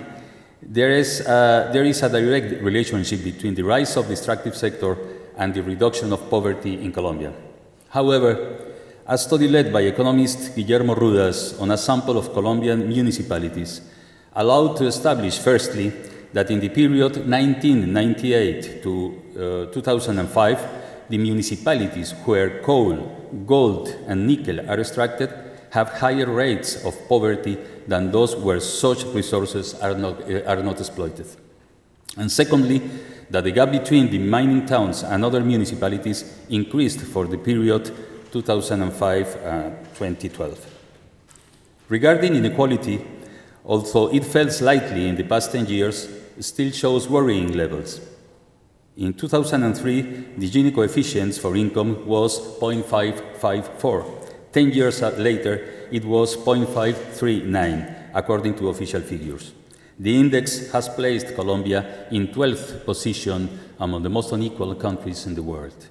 there is a direct relationship between the rise of the extractive sector and the reduction of poverty in Colombia. However, a study led by economist Guillermo Rudas on a sample of Colombian municipalities allowed to establish, firstly, that in the period 1998 to 2005, the municipalities where coal, gold, and nickel are extracted have higher rates of poverty than those where such resources are not exploited. And secondly, that the gap between the mining towns and other municipalities increased for the period 2005-2012. Regarding inequality, although it fell slightly in the past 10 years, it still shows worrying levels. In 2003, the Gini coefficient for income was 0.554. 10 years later, it was 0.539, according to official figures. The index has placed Colombia in 12th position among the most unequal countries in the world.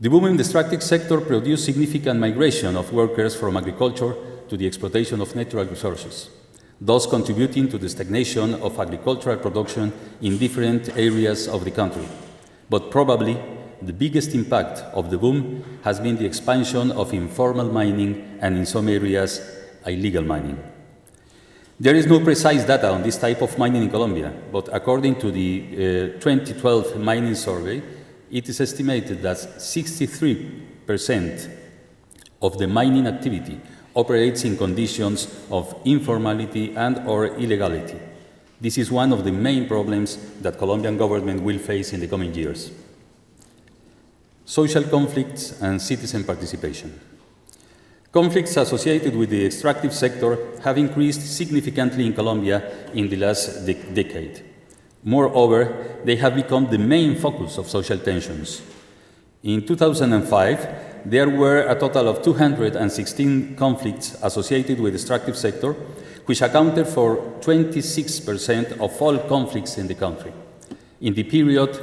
The booming extractive sector produced significant migration of workers from agriculture to the exploitation of natural resources, thus contributing to the stagnation of agricultural production in different areas of the country. But probably the biggest impact of the boom has been the expansion of informal mining and, in some areas, illegal mining. There is no precise data on this type of mining in Colombia, but according to the 2012 mining survey, it is estimated that 63% of the mining activity operates in conditions of informality and/or illegality. This is one of the main problems that Colombian government will face in the coming years. Social conflicts and citizen participation. Conflicts associated with the extractive sector have increased significantly in Colombia in the last decade. Moreover, they have become the main focus of social tensions. In 2005, there were a total of 216 conflicts associated with the extractive sector, which accounted for 26% of all conflicts in the country. In the period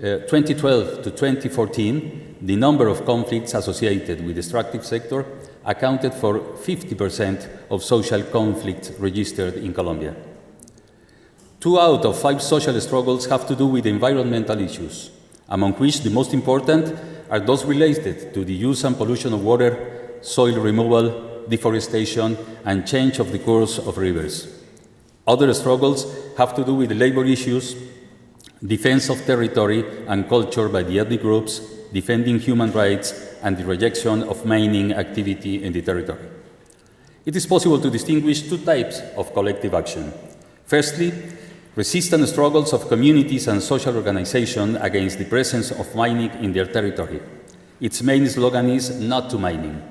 2012 to 2014, the number of conflicts associated with the extractive sector accounted for 50% of social conflicts registered in Colombia. 2 out of 5 social struggles have to do with environmental issues, among which the most important are those related to the use and pollution of water, soil removal, deforestation, and change of the course of rivers. Other struggles have to do with labor issues, defense of territory and culture by the ethnic groups, defending human rights, and the rejection of mining activity in the territory. It is possible to distinguish two types of collective action. Firstly, resistant struggles of communities and social organizations against the presence of mining in their territory. Its main slogan is "not to mining."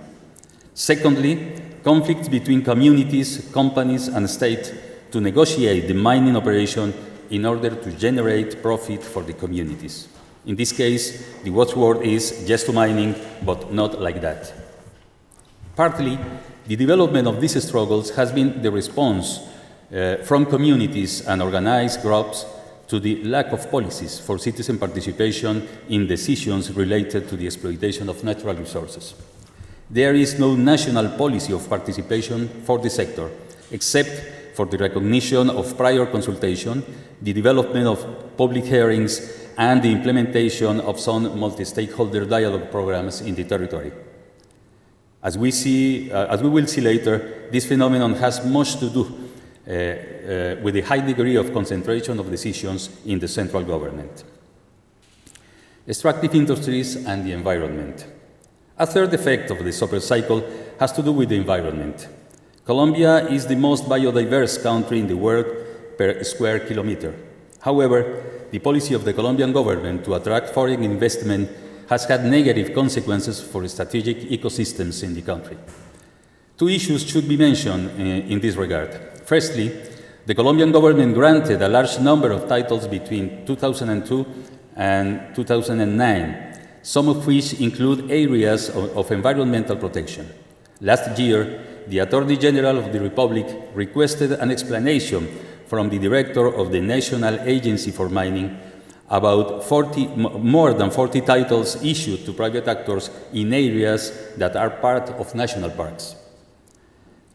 Secondly, conflicts between communities, companies, and state to negotiate the mining operation in order to generate profit for the communities. In this case, the watchword is "yes to mining, but not like that." Partly, the development of these struggles has been the response from communities and organized groups to the lack of policies for citizen participation in decisions related to the exploitation of natural resources. There is no national policy of participation for the sector, except for the recognition of prior consultation, the development of public hearings, and the implementation of some multi-stakeholder dialogue programs in the territory. As we will see later, this phenomenon has much to do with a high degree of concentration of decisions in the central government. Extractive industries and the environment. A third effect of the super cycle has to do with the environment. Colombia is the most biodiverse country in the world per square kilometer. However, the policy of the Colombian government to attract foreign investment has had negative consequences for strategic ecosystems in the country. Two issues should be mentioned in this regard. Firstly, the Colombian government granted a large number of titles between 2002 and 2009, some of which include areas of environmental protection. Last year, the Attorney General of the Republic requested an explanation from the director of the National Agency for Mining about more than 40 titles issued to private actors in areas that are part of national parks.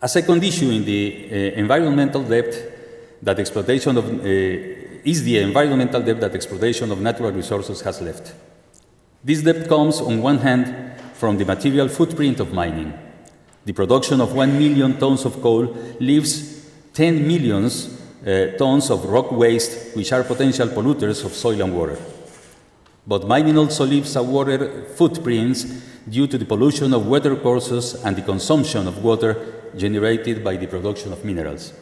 A second issue in the environmental debt that exploitation of is the environmental debt that exploitation of natural resources has left. This debt comes, on one hand, from the material footprint of mining. The production of 1 million tons of coal leaves 10 million tons of rock waste, which are potential polluters of soil and water. But mining also leaves a water footprint due to the pollution of water courses and the consumption of water generated by the production of minerals.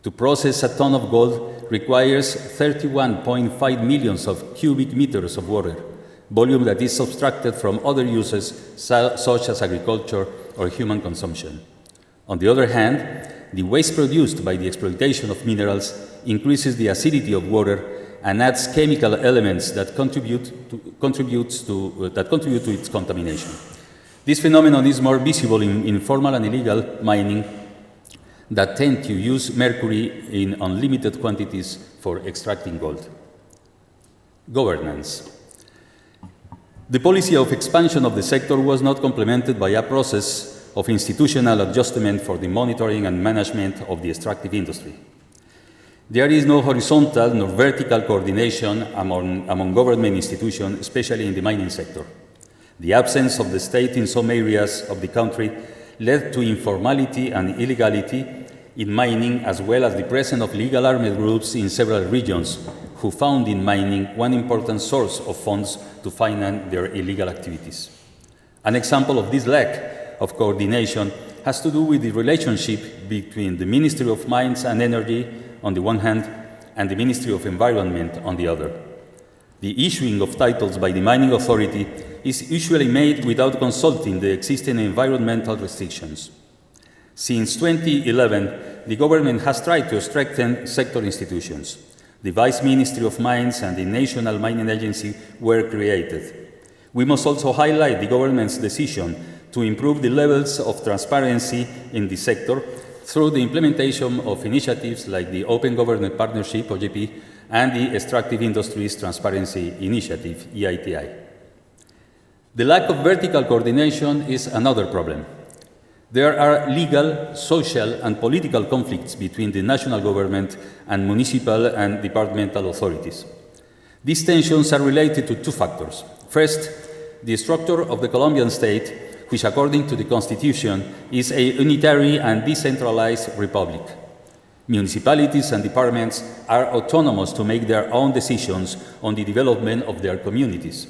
To process a ton of gold requires 31.5 million of cubic meters of water, volume that is subtracted from other uses such as agriculture or human consumption. On the other hand, the waste produced by the exploitation of minerals increases the acidity of water and adds chemical elements that contribute to its contamination. This phenomenon is more visible in informal and illegal mining that tend to use mercury in unlimited quantities for extracting gold. Governance. The policy of expansion of the sector was not complemented by a process of institutional adjustment for the monitoring and management of the extractive industry. There is no horizontal nor vertical coordination among government institutions, especially in the mining sector. The absence of the state in some areas of the country led to informality and illegality in mining, as well as the presence of legal armed groups in several regions who found in mining one important source of funds to finance their illegal activities. An example of this lack of coordination has to do with the relationship between the Ministry of Mines and Energy on the one hand and the Ministry of Environment on the other. The issuing of titles by the mining authority is usually made without consulting the existing environmental restrictions. Since 2011, the government has tried to strengthen sector institutions. The Vice Ministry of Mines and the National Mining Agency were created. We must also highlight the government's decision to improve the levels of transparency in the sector through the implementation of initiatives like the Open Government Partnership, OGP, and the Extractive Industries Transparency Initiative, EITI. The lack of vertical coordination is another problem. There are legal, social, and political conflicts between the national government and municipal and departmental authorities. These tensions are related to two factors. First, the structure of the Colombian state, which according to the Constitution is a unitary and decentralized republic. Municipalities and departments are autonomous to make their own decisions on the development of their communities.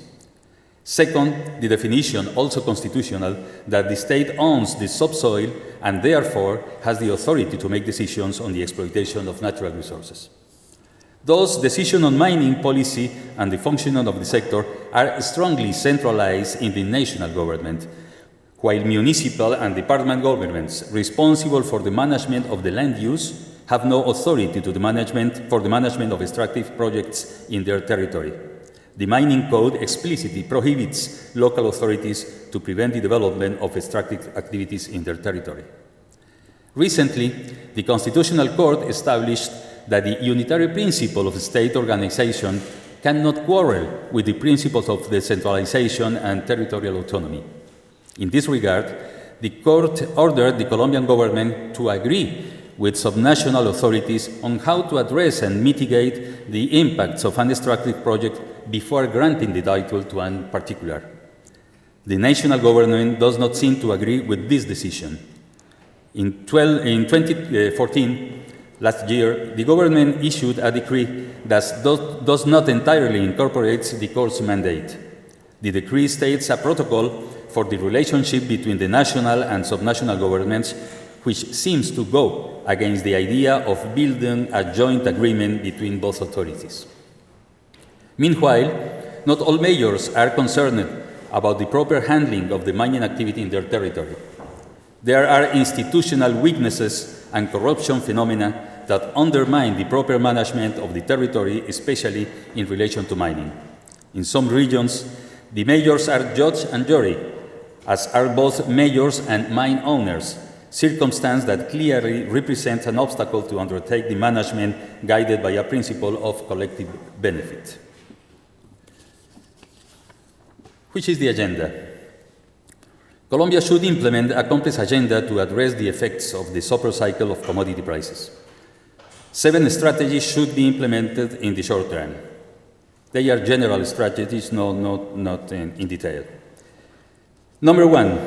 Second, the definition, also constitutional, that the state owns the subsoil and therefore has the authority to make decisions on the exploitation of natural resources. Thus, decisions on mining policy and the functioning of the sector are strongly centralized in the national government, while municipal and department governments responsible for the management of the land use have no authority for the management of extractive projects in their territory. The Mining Code explicitly prohibits local authorities to prevent the development of extractive activities in their territory. Recently, the Constitutional Court established that the unitary principle of state organization cannot quarrel with the principles of decentralization and territorial autonomy. In this regard, the Court ordered the Colombian government to agree with subnational authorities on how to address and mitigate the impacts of an extractive project before granting the title to one particular. The national government does not seem to agree with this decision. In 2014, last year, the government issued a decree that does not entirely incorporate the court's mandate. The decree states a protocol for the relationship between the national and subnational governments, which seems to go against the idea of building a joint agreement between both authorities. Meanwhile, not all mayors are concerned about the proper handling of the mining activity in their territory. There are institutional weaknesses and corruption phenomena that undermine the proper management of the territory, especially in relation to mining. In some regions, the mayors are judge and jury, as are both mayors and mine owners, circumstance that clearly represents an obstacle to undertake the management guided by a principle of collective benefit. Which is the agenda? Colombia should implement a complex agenda to address the effects of the super cycle of commodity prices. 7 strategies should be implemented in the short term. They are general strategies, not in detail. Number 1,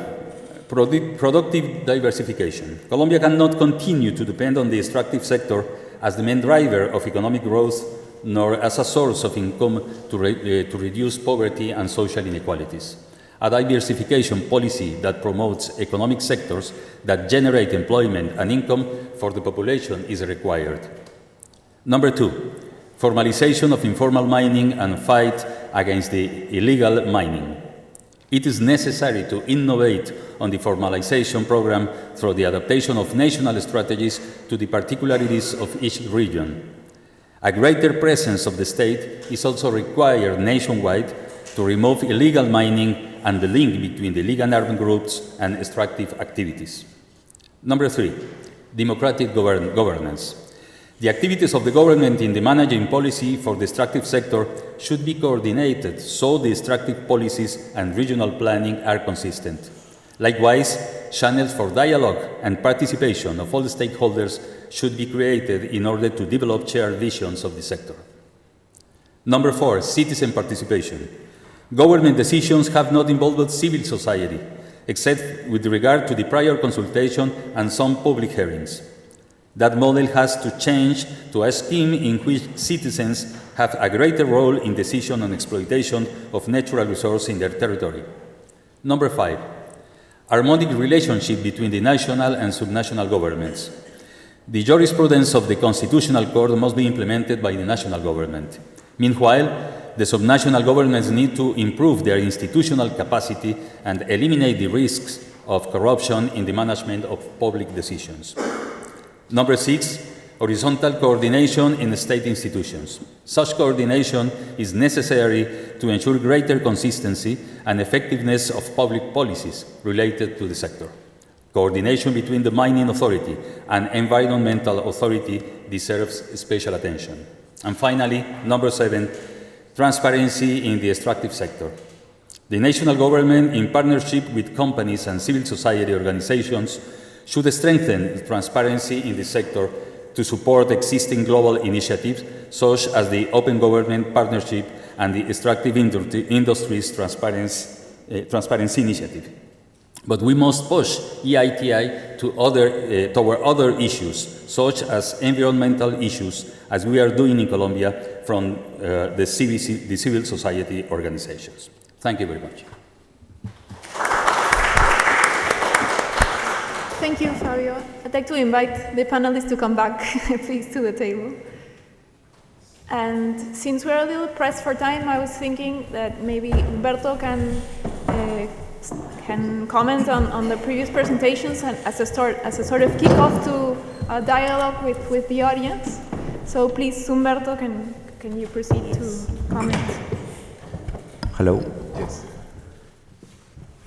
productive diversification. Colombia cannot continue to depend on the extractive sector as the main driver of economic growth, nor as a source of income to reduce poverty and social inequalities. A diversification policy that promotes economic sectors that generate employment and income for the population is required. Number 2, formalization of informal mining and fight against the illegal mining. It is necessary to innovate on the formalization program through the adaptation of national strategies to the particularities of each region. A greater presence of the state is also required nationwide to remove illegal mining and the link between the legal armed groups and extractive activities. Number 3, democratic governance. The activities of the government in the managing policy for the extractive sector should be coordinated so the extractive policies and regional planning are consistent. Likewise, channels for dialogue and participation of all the stakeholders should be created in order to develop shared visions of the sector. Number 4, citizen participation. Government decisions have not involved civil society, except with regard to the prior consultation and some public hearings. That model has to change to a scheme in which citizens have a greater role in decision on exploitation of natural resources in their territory. Number 5, harmonic relationship between the national and subnational governments. The jurisprudence of the Constitutional Court must be implemented by the national government. Meanwhile, the subnational governments need to improve their institutional capacity and eliminate the risks of corruption in the management of public decisions. Number 6, horizontal coordination in state institutions. Such coordination is necessary to ensure greater consistency and effectiveness of public policies related to the sector. Coordination between the mining authority and environmental authority deserves special attention. And finally, number 7, transparency in the extractive sector. The national government, in partnership with companies and civil society organizations, should strengthen transparency in the sector to support existing global initiatives such as the Open Government Partnership and the Extractive Industries Transparency Initiative. But we must push EITI toward other issues, such as environmental issues, as we are doing in Colombia from the civil society organizations. Thank you very much. Thank you, Fabio. I'd like to invite the panelists to come back, please, to the table. And since we're a little pressed for time, I was thinking that maybe Humberto can comment on the previous presentations and as a sort of kickoff to a dialogue with the audience. So please, Humberto, can you proceed to comment? Hello. Yes.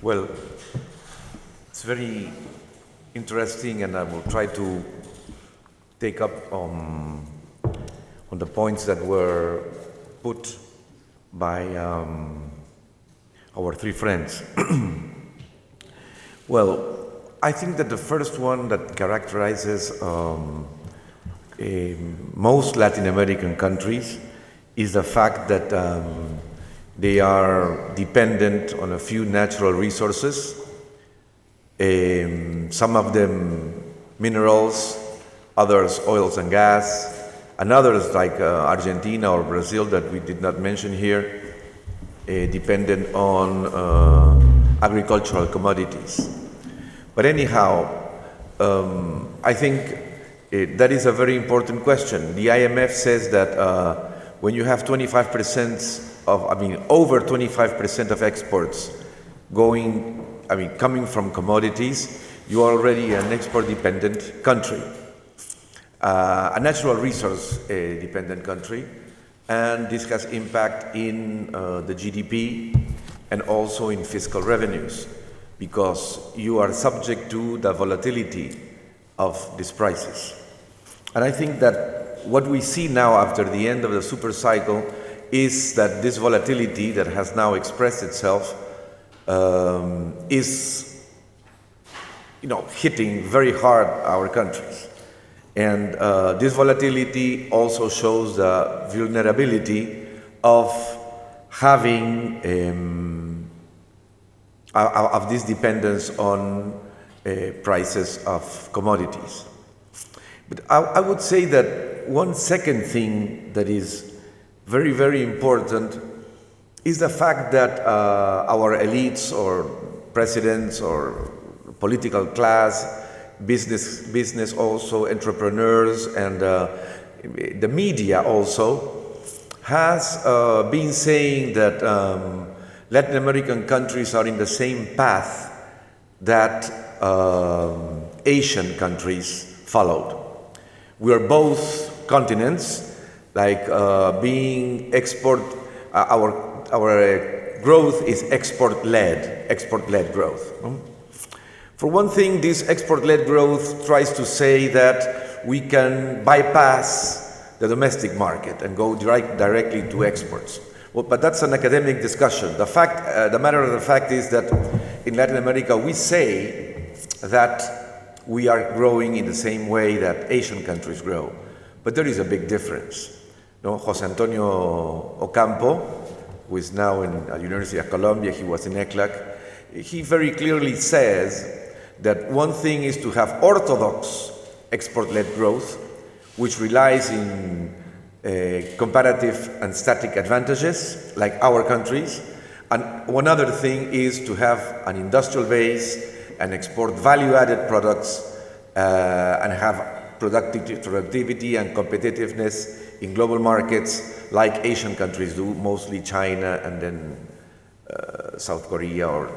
Well, it's very interesting, and I will try to take up on the points that were put by our three friends. Well, I think that the first one that characterizes most Latin American countries is the fact that they are dependent on a few natural resources, some of them minerals, others oils and gas, and others like Argentina or Brazil that we did not mention here, dependent on agricultural commodities. But anyhow, I think that is a very important question. The IMF says that when you have 25% over 25% of exports coming from commodities, you are already an export-dependent country, a natural resource-dependent country, and this has impact in the GDP and also in fiscal revenues, because you are subject to the volatility of these prices. And I think that what we see now after the end of the super cycle is that this volatility that has now expressed itself is hitting very hard our countries. And this volatility also shows the vulnerability of having of this dependence on prices of commodities. But I would say that one second thing that is very, very important is the fact that our elites or presidents or political class, business also, entrepreneurs, and the media also has been saying that Latin American countries are in the same path that Asian countries followed. We are both continents, like being our growth is export-led growth. For one thing, this export-led growth tries to say that we can bypass the domestic market and go directly to exports. Well, but that's an academic discussion. The matter of the fact is that in Latin America, we say that we are growing in the same way that Asian countries grow. But there is a big difference. Jose Antonio Ocampo, who is now in the University of Colombia, he was in ECLAC, he very clearly says that one thing is to have orthodox export-led growth, which relies in comparative and static advantages, like our countries, and one other thing is to have an industrial base and export value-added products and have productivity and competitiveness in global markets like Asian countries do, mostly China and then South Korea or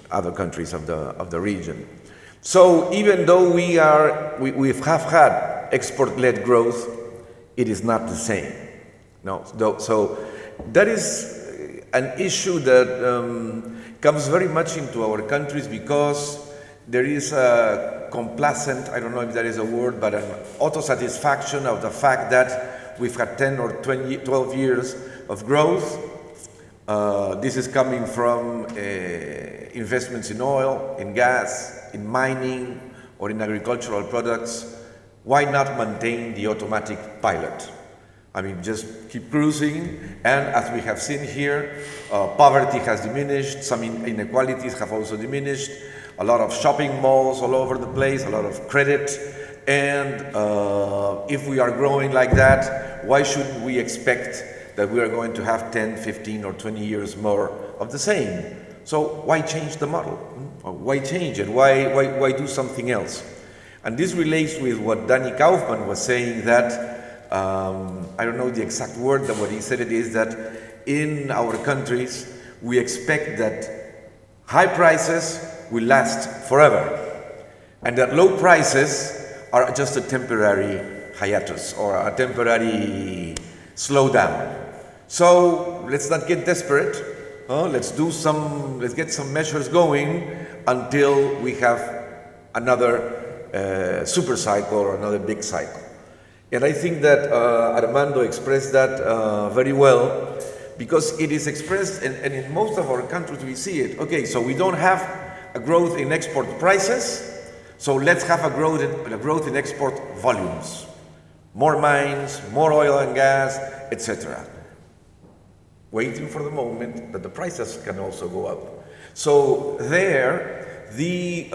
other countries of the region. So even though we have had export-led growth, it is not the same. So that is an issue that comes very much into our countries because there is a complacent, I don't know if that is a word, but an auto-satisfaction of the fact that we've had 10 or 12 years of growth. This is coming from investments in oil, in gas, in mining, or in agricultural products. Why not maintain the automatic pilot? Just keep cruising, and as we have seen here, poverty has diminished, some inequalities have also diminished, a lot of shopping malls all over the place, a lot of credit, and if we are growing like that, why shouldn't we expect that we are going to have 10, 15, or 20 years more of the same. So why change the model? Or why change it? Why do something else? And this relates with what Danny Kaufman was saying, that, I don't know the exact word, but what he said it is that in our countries, we expect that high prices will last forever, and that low prices are just a temporary hiatus or a temporary slowdown. So let's not get desperate. Let's get some measures going until we have another super cycle or another big cycle. And I think that Armando expressed that very well, because it is expressed, and in most of our countries we see it. Okay, so we don't have a growth in export prices, so let's have a growth in export volumes. More mines, more oil and gas, etc. Waiting for the moment that the prices can also go up. So there, the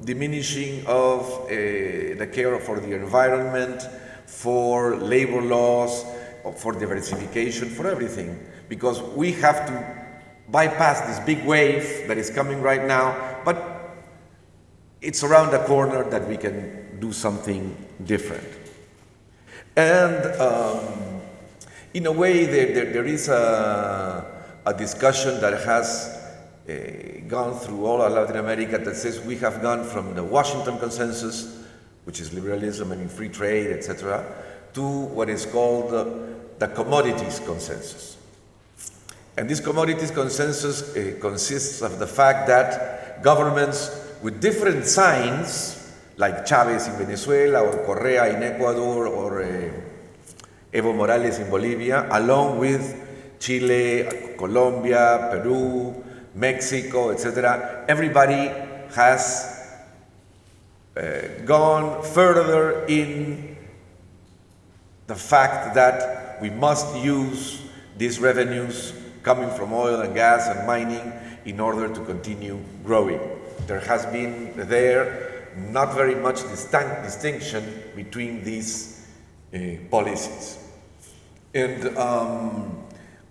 diminishing of the care for the environment, for labor laws, for diversification, for everything, because we have to bypass this big wave that is coming right now, but it's around the corner that we can do something different. And in a way, there is a discussion that has gone through all of Latin America that says we have gone from the Washington Consensus, which is liberalism and free trade, etc., to what is called the commodities consensus. And this commodities consensus consists of the fact that governments with different signs, like Chavez in Venezuela, or Correa in Ecuador, or Evo Morales in Bolivia, along with Chile, Colombia, Peru, Mexico, etc., everybody has gone further in the fact that we must use these revenues coming from oil and gas and mining in order to continue growing. There has been not very much distinction between these policies. And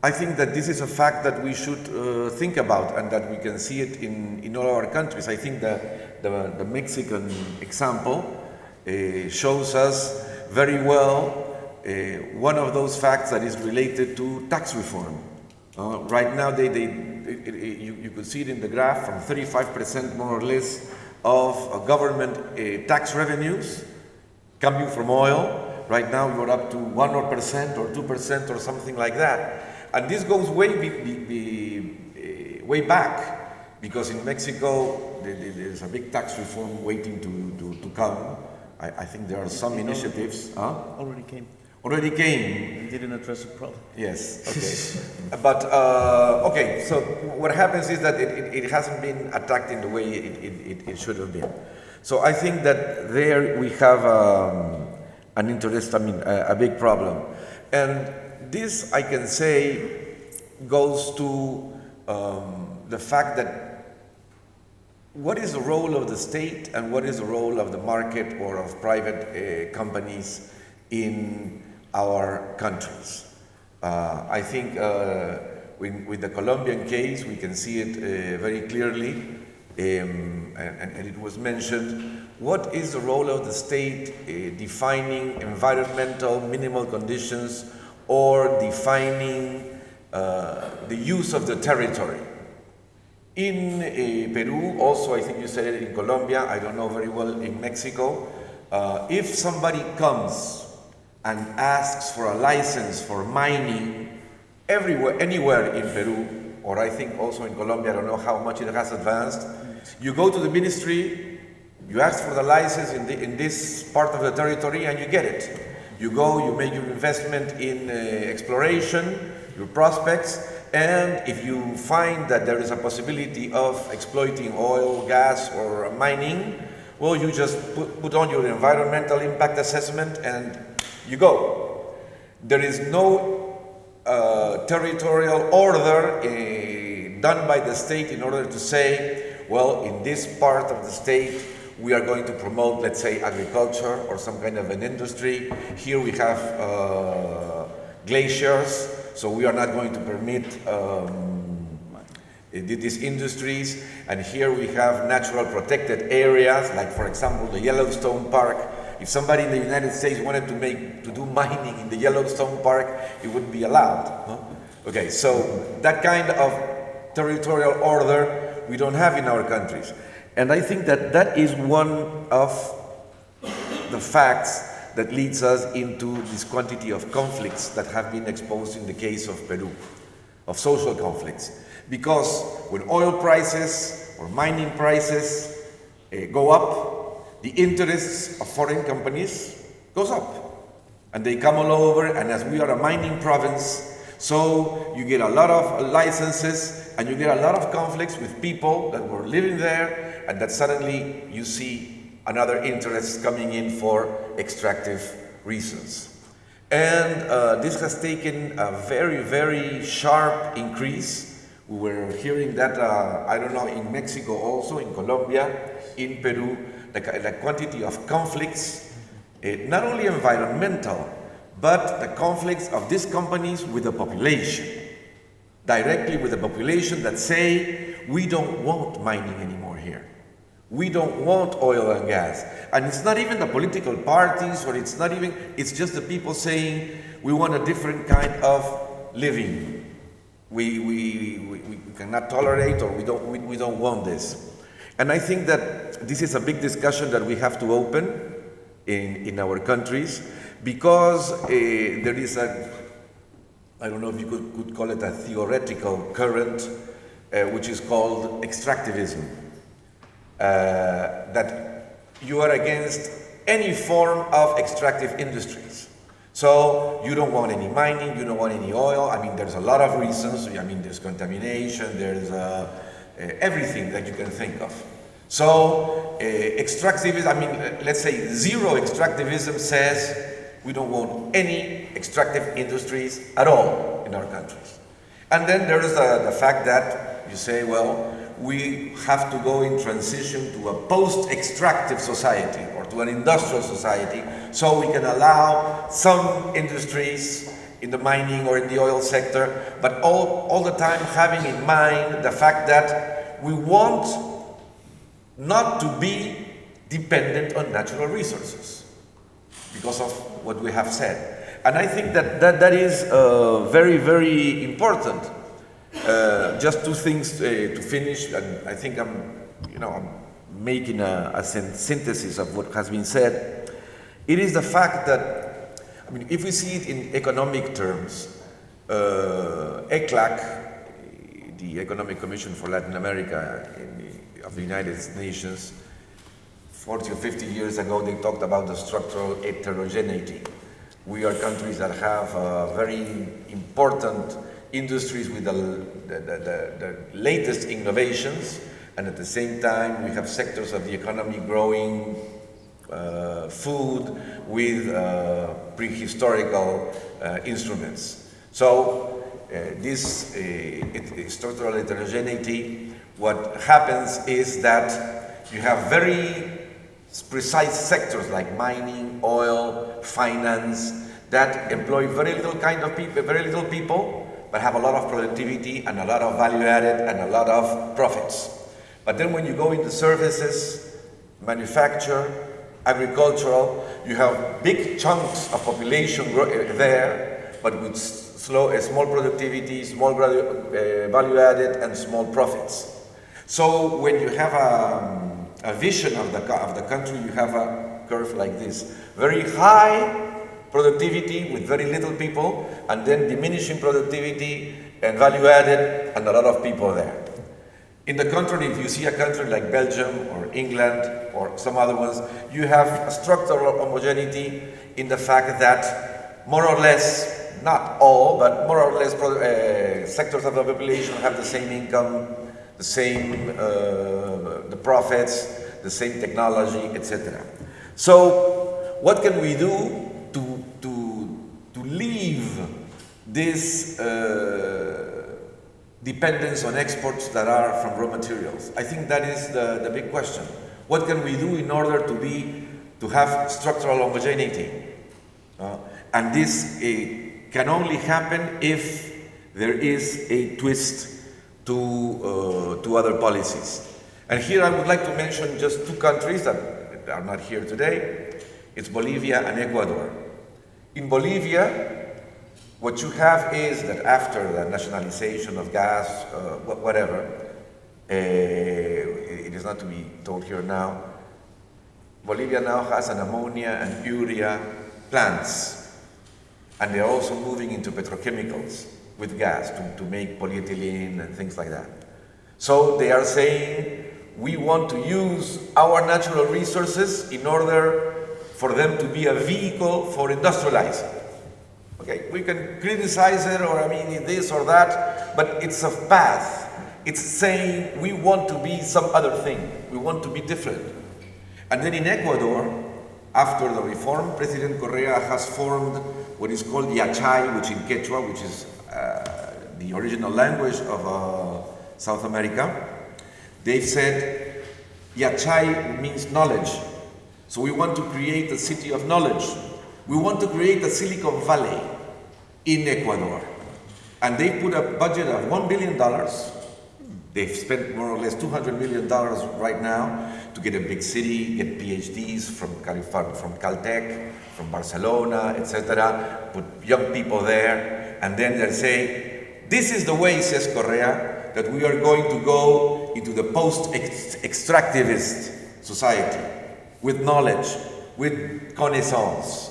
I think that this is a fact that we should think about, and that we can see it in all our countries. I think that the Mexican example shows us very well one of those facts that is related to tax reform. Right now, you could see it in the graph, from 35% more or less of government tax revenues coming from oil. Right now, we're up to 1% or 2% or something like that. And this goes way back, because in Mexico, there's a big tax reform waiting to come. I think there are some initiatives. Already came. Already came. We didn't address the problem. Yes, okay. But, okay, so what happens is that it hasn't been attacked in the way it should have been. So I think that there we have an interest, a big problem. And this, I can say, goes to the fact that what is the role of the state and what is the role of the market or of private companies in our countries. I think with the Colombian case, we can see it very clearly, and it was mentioned. What is the role of the state defining environmental minimal conditions or defining the use of the territory? In Peru, also, I think you said it in Colombia, I don't know very well in Mexico, if somebody comes and asks for a license for mining anywhere in Peru, or I think also in Colombia, I don't know how much it has advanced, you go to the ministry, you ask for the license in this part of the territory, and you get it. You go, you make your investment in exploration, your prospects, and if you find that there is a possibility of exploiting oil, gas, or mining, well, you just put on your environmental impact assessment and you go. There is no territorial order done by the state in order to say, well, in this part of the state, we are going to promote, let's say, agriculture or some kind of an industry. Here we have glaciers, so we are not going to permit these industries. And here we have natural protected areas, like for example the Yellowstone Park. If somebody in the United States wanted to do mining in the Yellowstone Park, it wouldn't be allowed. Huh? Okay, so that kind of territorial order we don't have in our countries. And I think that that is one of the facts that leads us into this quantity of conflicts that have been exposed in the case of Peru, of social conflicts. Because when oil prices or mining prices go up, the interests of foreign companies goes up. And they come all over, and as we are a mining province, so you get a lot of licenses and you get a lot of conflicts with people that were living there, and that suddenly you see another interest coming in for extractive reasons. And this has taken a very, very sharp increase. We were hearing that, I don't know, in Mexico also, in Colombia, in Peru, the quantity of conflicts, not only environmental, but the conflicts of these companies with the population, directly with the population that say, we don't want mining anymore here. We don't want oil and gas. And it's not even the political parties, or it's not even, it's just the people saying, we want a different kind of living. We cannot tolerate, or we don't want this. And I think that this is a big discussion that we have to open in our countries, because there is a, I don't know if you could call it a theoretical current, which is called extractivism. That you are against any form of extractive industries. So you don't want any mining, you don't want any oil. I mean, there's a lot of reasons. I mean, there's contamination, there's everything that you can think of. So extractivism, I mean, let's say zero extractivism says we don't want any extractive industries at all in our countries. And then there is the fact that you say, well, we have to go in transition to a post-extractive society, or to an industrial society, so we can allow some industries in the mining or in the oil sector, but all the time having in mind the fact that we want not to be dependent on natural resources because of what we have said. And I think that is very, very important. Just two things to finish, and I think I'm making a synthesis of what has been said. It is the fact that, I mean, if we see it in economic terms, ECLAC, the Economic Commission for Latin America of the United Nations, 40 or 50 years ago, they talked about the structural heterogeneity. We are countries that have very important industries with the latest innovations, and at the same time we have sectors of the economy growing food with prehistorical instruments. So this structural heterogeneity, what happens is that you have very precise sectors like mining, oil, finance, that employ very little people, but have a lot of productivity and a lot of value added and a lot of profits. But then when you go into services, manufacture, agricultural, you have big chunks of population there, but with small productivity, small value added, and small profits. So when you have a vision of the country, you have a curve like this. Very high productivity with very little people, and then diminishing productivity and value added and a lot of people there. In the contrary, if you see a country like Belgium or England or some other ones, you have a structural homogeneity in the fact that more or less, not all, but more or less sectors of the population have the same income, the same the profits, the same technology, etc. So what can we do to leave this dependence on exports that are from raw materials? I think that is the big question. What can we do in order to have structural homogeneity? And this can only happen if there is a twist to other policies. And here I would like to mention just two countries that are not here today. It's Bolivia and Ecuador. In Bolivia, what you have is that after the nationalization of gas, whatever, it is not to be told here now, Bolivia now has an ammonia and urea plants, and they're also moving into petrochemicals with gas to make polyethylene and things like that. So they are saying, we want to use our natural resources in order for them to be a vehicle for industrializing. Okay, we can criticize it, or I mean this or that, but it's a path. It's saying we want to be some other thing. We want to be different. And then in Ecuador, after the reform, President Correa has formed what is called Yachay, which in Quechua, which is the original language of South America. They've said Yachay means knowledge. So we want to create a city of knowledge. We want to create a Silicon Valley in Ecuador. And they put a budget of $1 billion. They've spent more or less $200 million right now to get a big city, get PhDs from Caltech, from Barcelona, etc., put young people there, and then they'll say, this is the way, says Correa, that we are going to go into the post-extractivist society, with knowledge, with connaissance.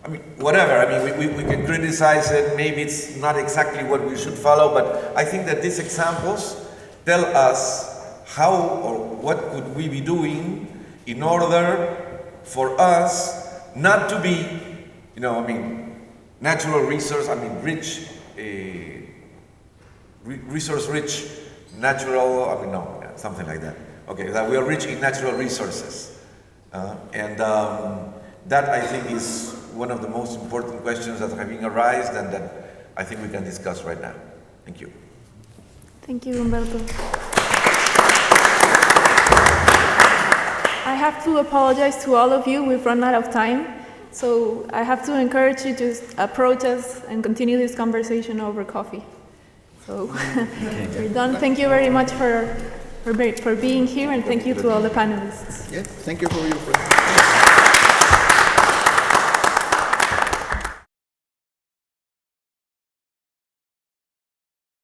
I mean, whatever, I mean, we can criticize it, maybe it's not exactly what we should follow, but I think that these examples tell us how or what could we be doing in order for us not to be, you know, I mean, natural resource, I mean, rich, resource-rich, natural, I mean, no, something like that. Okay, that we are rich in natural resources. That, I think, is one of the most important questions that have been raised and that I think we can discuss right now. Thank you. Thank you, Humberto. I have to apologize to all of you. We've run out of time. So I have to encourage you to approach us and continue this conversation over coffee. So we're done. Thank you very much for being here, and thank you to all the panelists. Yes, thank you for your presentation.